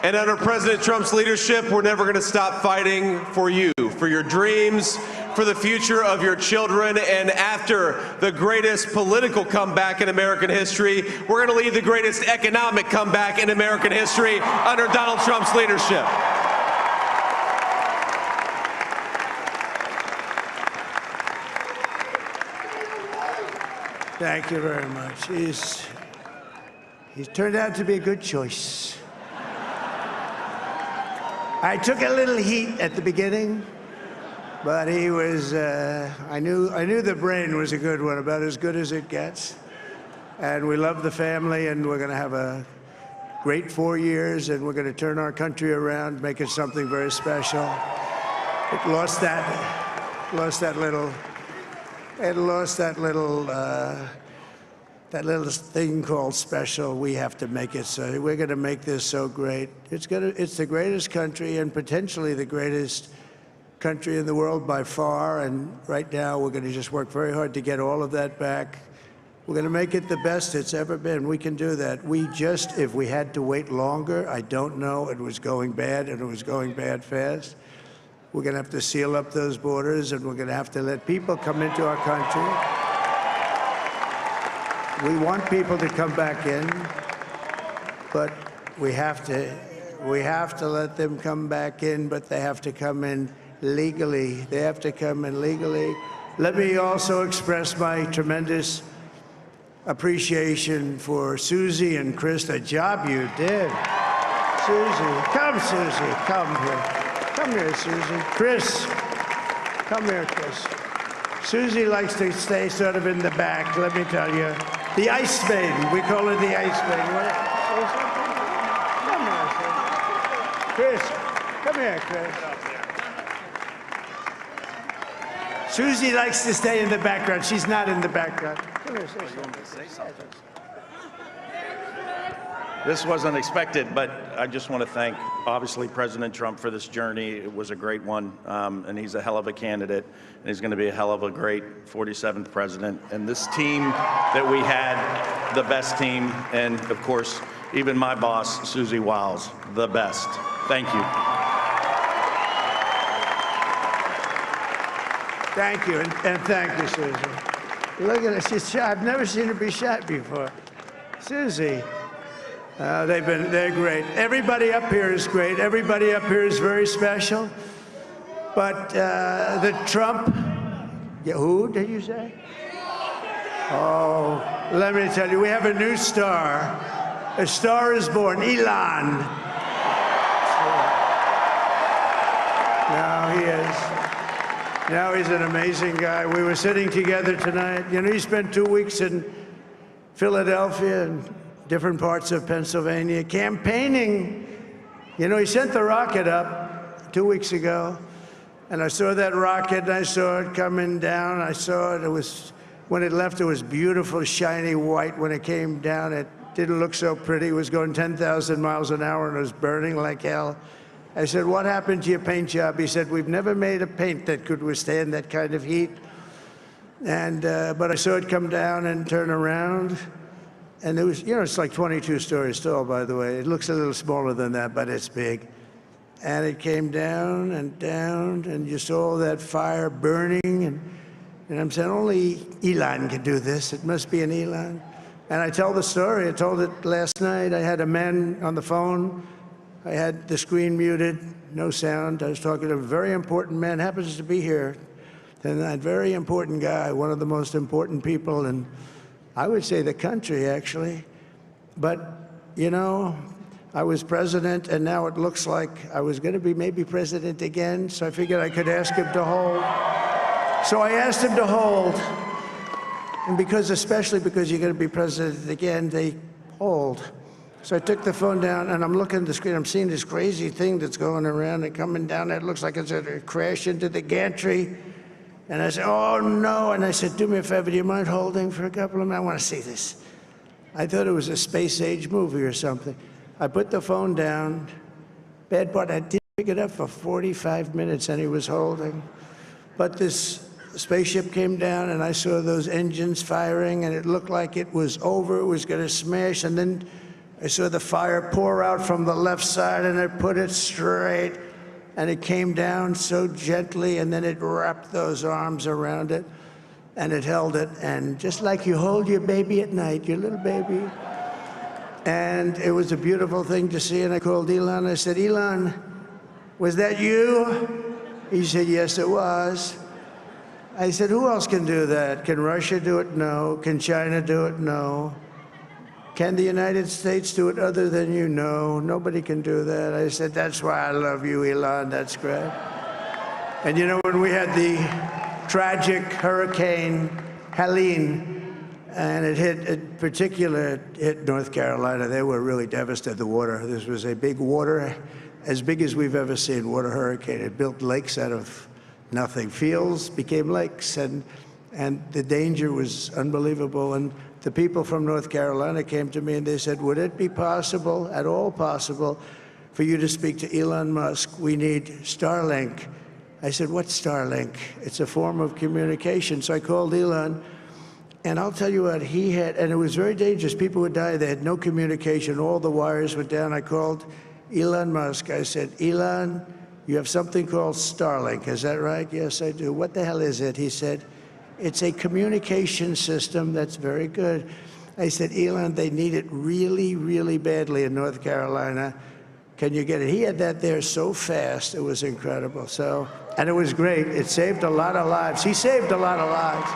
And under President Trump's leadership, we're never going to stop fighting for you, for your dreams, for the future of your children. And after the greatest political comeback in American history, we're going to lead the greatest economic comeback in American history under Donald Trump's leadership. Thank you very much. He's turned out to be a good choice. I took a little heat at the beginning, but he was, I knew the brain was a good one, about as good as it gets. And we love the family, and we're going to have a great 4 years, and we're going to turn our country around, make it something very special. It lost that thing called special. We have to make it so. We're going to make this so great. It's the greatest country and potentially the greatest country in the world by far. And right now, we're going to just work very hard to get all of that back. We're going to make it the best it's ever been. We can do that. If we had to wait longer, I don't know. It was going bad, and it was going bad fast. We're going to have to seal up those borders, and we're going to have to let people come into our country. We want people to come back in, but we have to let them come back in, but they have to come in legally. They have to come in legally. Let me also express my tremendous appreciation for Susie and Chris, the job you did. Susie, come here. Come here, Susie. Chris, come here, Chris. Susie likes to stay sort of in the back, let me tell you. The Ice Maiden, we call her the Ice Maiden. Come here, Chris. Come here, Chris. Susie likes to stay in the background. She's not in the background. Come here, say something. This wasn't expected, but I just want to thank, obviously, President Trump for this journey. It was a great one, and he's a hell of a candidate, and he's going to be a hell of a great 47th president. And this team that we had, the best team, and, of course, even my boss, Susie Wiles, the best. Thank you. Thank you, and thank you, Susie. Look at her, she's shy. I've never seen her be shy before. Susie. They're great. Everybody up here is great. Everybody up here is very special. But the Trump, who did you say? Oh, let me tell you, we have a new star. A star is born, Elon. Now he is. Now he's an amazing guy. We were sitting together tonight. You know, he spent 2 weeks in Philadelphia and different parts of Pennsylvania, campaigning. You know, he sent the rocket up 2 weeks ago, and I saw that rocket, and I saw it coming down. I saw it. It was, when it left, it was beautiful, shiny white. When it came down, it didn't look so pretty. It was going 10,000 miles an hour, and it was burning like hell. I said, what happened to your paint job? He said, we've never made a paint that could withstand that kind of heat. And, but I saw it come down and turn around. And it was, you know, it's like 22 stories tall, by the way. It looks a little smaller than that, but it's big. And it came down, and you saw that fire burning. And I'm saying, only Elon can do this. It must be an Elon. And I tell the story. I told it last night. I had a man on the phone. I had the screen muted, no sound. I was talking to a very important man, happens to be here. And that very important guy, one of the most important people in, I would say, the country, actually. But, you know, I was president, and now it looks like I was going to be maybe president again, so I figured I could ask him to hold. So I asked him to hold. And because, especially because you're going to be president again, they hold. So I took the phone down, and I'm looking at the screen. I'm seeing this crazy thing that's going around and coming down. It looks like it's going to crash into the gantry. And I said, oh, no. And I said, do me a favor, do you mind holding for a couple of minutes? I want to see this. I thought it was a space-age movie or something. I put the phone down. Bad part, I didn't pick it up for 45 minutes, and he was holding. But this spaceship came down, and I saw those engines firing, and it looked like it was over. It was going to smash. And then I saw the fire pour out from the left side, and I put it straight. And it came down so gently, and then it wrapped those arms around it, and it held it. And just like you hold your baby at night, your little baby. And it was a beautiful thing to see. And I called Elon. I said, Elon, was that you? He said, yes, it was. I said, who else can do that? Can Russia do it? No. Can China do it? No. Can the United States do it other than you? No, nobody can do that. I said, that's why I love you, Elon, that's great. And you know, when we had the tragic Hurricane Helene, and it hit North Carolina, they were really devastated, the water. This was a big water, as big as we've ever seen, water hurricane. It built lakes out of nothing. Fields became lakes, and the danger was unbelievable. And the people from North Carolina came to me and they said, would it be possible, at all possible, for you to speak to Elon Musk? We need Starlink. I said, what's Starlink? It's a form of communication. So I called Elon, and I'll tell you what, he had, and it was very dangerous. People would die. They had no communication. All the wires were down. I called Elon Musk. I said, Elon, you have something called Starlink. Is that right? Yes, I do. What the hell is it? He said, it's a communication system that's very good. I said, Elon, they need it really, really badly in North Carolina. Can you get it? He had that there so fast, it was incredible. So, and it was great. It saved a lot of lives. He saved a lot of lives.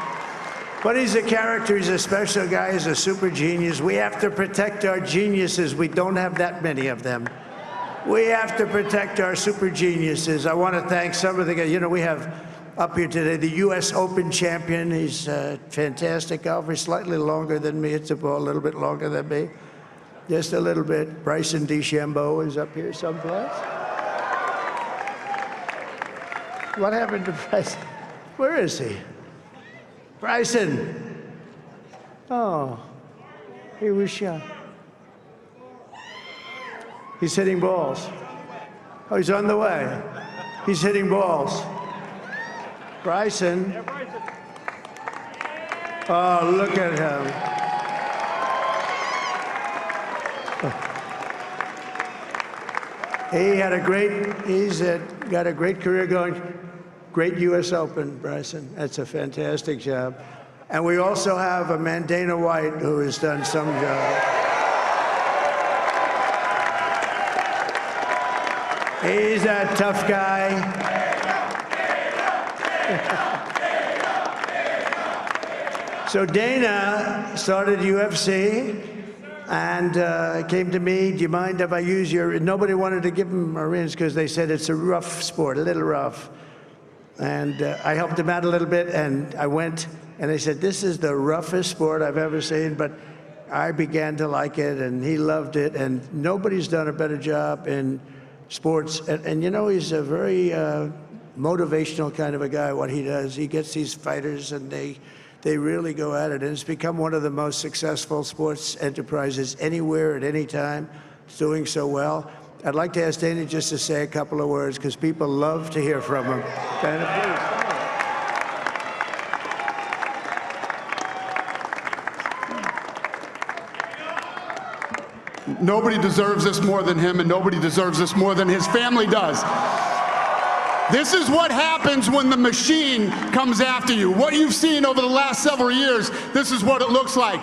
But he's a character, he's a special guy, he's a super genius. We have to protect our geniuses. We don't have that many of them. We have to protect our super geniuses. I want to thank some of the guys. You know, we have up here today the U.S. Open champion. He's a fantastic golfer, slightly longer than me. Hits the ball a little bit longer than me. Just a little bit. Bryson DeChambeau is up here someplace. What happened to Bryson? Where is he? Bryson. Oh, he was shot. He's hitting balls. Oh, he's on the way. He's hitting balls. Bryson. Oh, look at him. He's got a great career going. Great U.S. Open, Bryson. That's a fantastic job. And we also have a man, Dana White, who has done some job. He's a tough guy. So Dana started UFC and came to me, do you mind if I use your, nobody wanted to give him a rinse because they said it's a rough sport, a little rough. And I helped him out a little bit, and I went, and they said, this is the roughest sport I've ever seen, but I began to like it, and he loved it, and nobody's done a better job in sports. And you know, he's a very motivational kind of a guy, what he does. He gets these fighters, and they really go at it, and it's become one of the most successful sports enterprises anywhere at any time. It's doing so well. I'd like to ask Dana just to say a couple of words, because people love to hear from him. Dana, please. Nobody deserves this more than him, and nobody deserves this more than his family does. This is what happens when the machine comes after you. What you've seen over the last several years, this is what it looks like.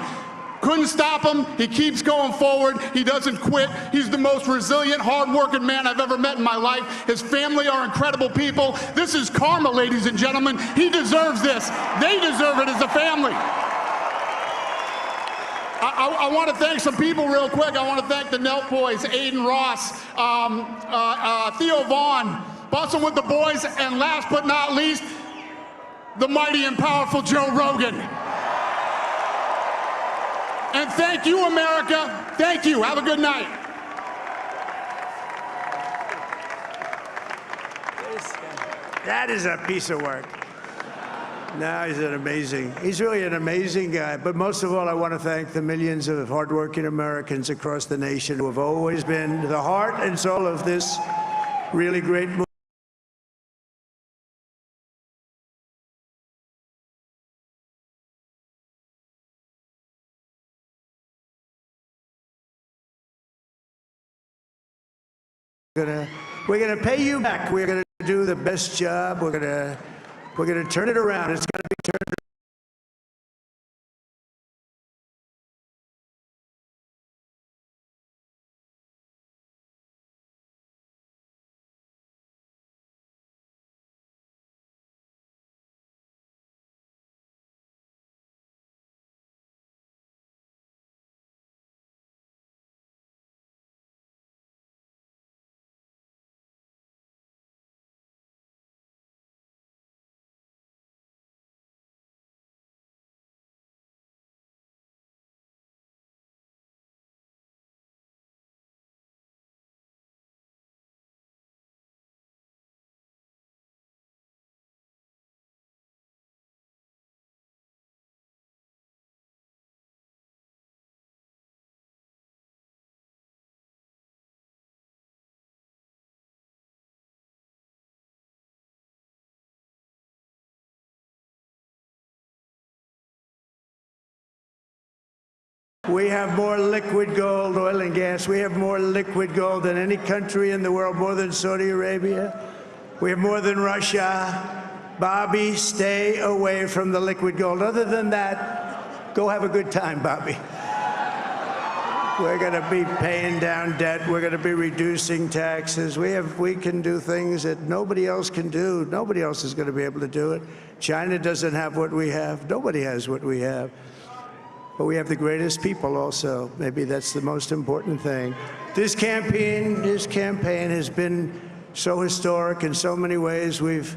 Couldn't stop him. He keeps going forward. He doesn't quit. He's the most resilient, hard-working man I've ever met in my life. His family are incredible people. This is karma, ladies and gentlemen. He deserves this. They deserve it as a family. I want to thank some people real quick. I want to thank the Nelk boys, Aiden Ross, Theo Vaughn, busting with the boys, and last but not least, the mighty and powerful Joe Rogan. And thank you, America. Thank you. Have a good night. that is a piece of work. No, he's really an amazing guy. But most of all, I want to thank the millions of hardworking Americans across the nation who have always been the heart and soul of this really great movement. We're gonna pay you back. We're gonna do the best job. We're gonna turn it around. It's gotta be turned We have more liquid gold, oil and gas. We have more liquid gold than any country in the world, more than Saudi Arabia. We have more than Russia. Bobby, stay away from the liquid gold. Other than that, go have a good time, Bobby. We're going to be paying down debt. We're going to be reducing taxes. We can do things that nobody else can do. Nobody else is going to be able to do it. China doesn't have what we have. Nobody has what we have. But we have the greatest people also. Maybe that's the most important thing. This campaign has been so historic in so many ways. We've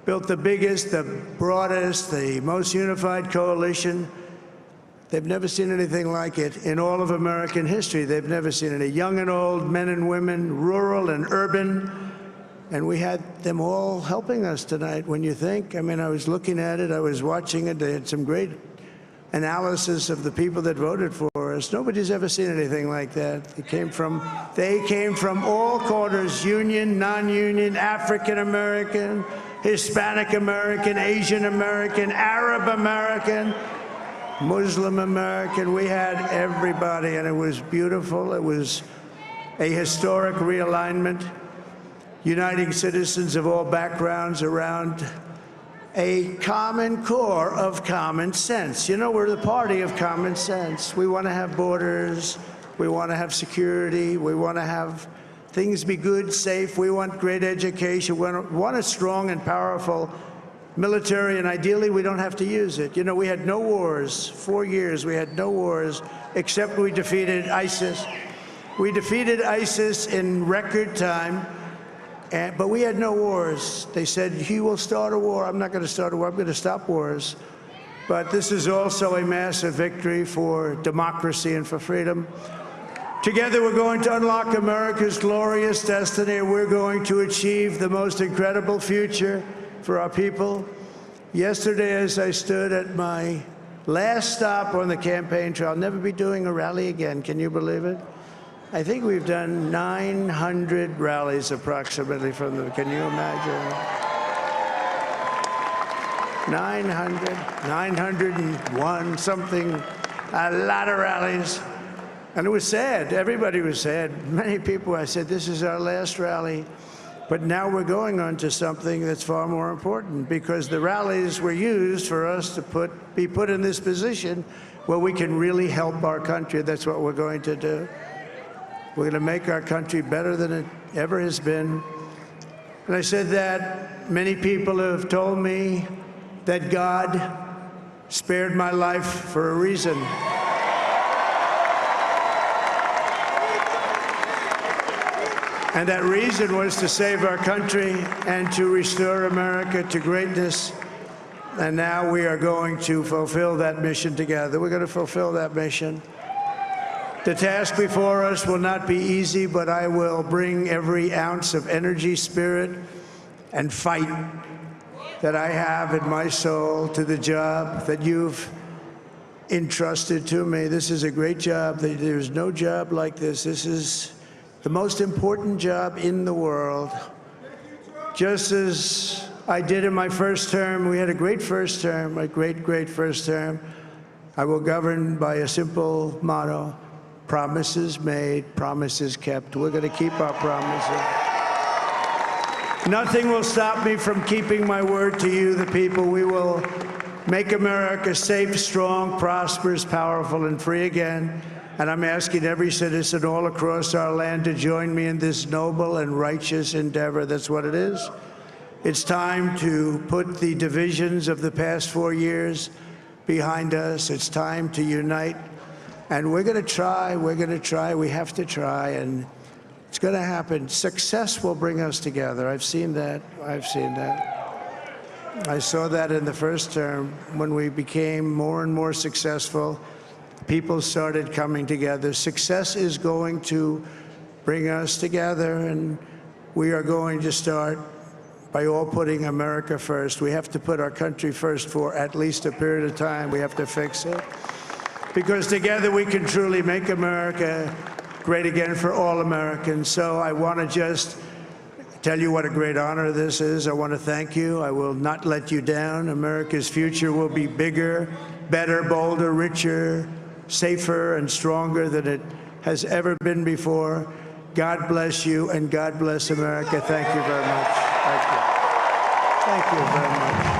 built the biggest, the broadest, the most unified coalition. They've never seen anything like it in all of American history. They've never seen it. Young and old, men and women, rural and urban. And we had them all helping us tonight, when you think. I mean, I was looking at it, I was watching it. They had some great analysis of the people that voted for us. Nobody's ever seen anything like that. They came from all quarters, union, non-union, African American, Hispanic American, Asian American, Arab American, Muslim American. We had everybody, and it was beautiful. It was a historic realignment, uniting citizens of all backgrounds around a common core of common sense. You know, we're the party of common sense. We want to have borders. We want to have security. We want to have things be good, safe. We want great education. We want a strong and powerful military, and ideally, we don't have to use it. You know, we had no wars. 4 years, we had no wars, except we defeated ISIS. We defeated ISIS in record time. But we had no wars. They said, he will start a war. I'm not going to start a war. I'm going to stop wars. But this is also a massive victory for democracy and for freedom. Together, we're going to unlock America's glorious destiny. We're going to achieve the most incredible future for our people. Yesterday, as I stood at my last stop on the campaign trail, I'll never be doing a rally again. Can you believe it? I think we've done 900 rallies approximately from them. Can you imagine? 901, something, a lot of rallies. And it was sad. Everybody was sad. Many people, I said, this is our last rally. But now we're going on to something that's far more important, because the rallies were used for us to be put in this position where we can really help our country. That's what we're going to do. We're going to make our country better than it ever has been. And I said that many people have told me that God spared my life for a reason. And that reason was to save our country and to restore America to greatness. And now we are going to fulfill that mission together. We're going to fulfill that mission. The task before us will not be easy, but I will bring every ounce of energy, spirit, and fight that I have in my soul to the job that you've entrusted to me. This is a great job. There's no job like this. This is the most important job in the world. Just as I did in my first term, we had a great first term, a great first term. I will govern by a simple motto: promises made, promises kept. We're going to keep our promises. Nothing will stop me from keeping my word to you, the people. We will make America safe, strong, prosperous, powerful, and free again. And I'm asking every citizen all across our land to join me in this noble and righteous endeavor. That's what it is. It's time to put the divisions of the past 4 years behind us. It's time to unite. And we're going to try, we have to try, and it's going to happen. Success will bring us together. I've seen that. I saw that in the first term. When we became more and more successful, people started coming together. Success is going to bring us together, and we are going to start by all putting America first. We have to put our country first for at least a period of time. We have to fix it. Because together we can truly make America great again for all Americans. So I want to just tell you what a great honor this is. I want to thank you. I will not let you down. America's future will be bigger, better, bolder, richer, safer, and stronger than it has ever been before. God bless you, and God bless America. Thank you very much. Thank you very much.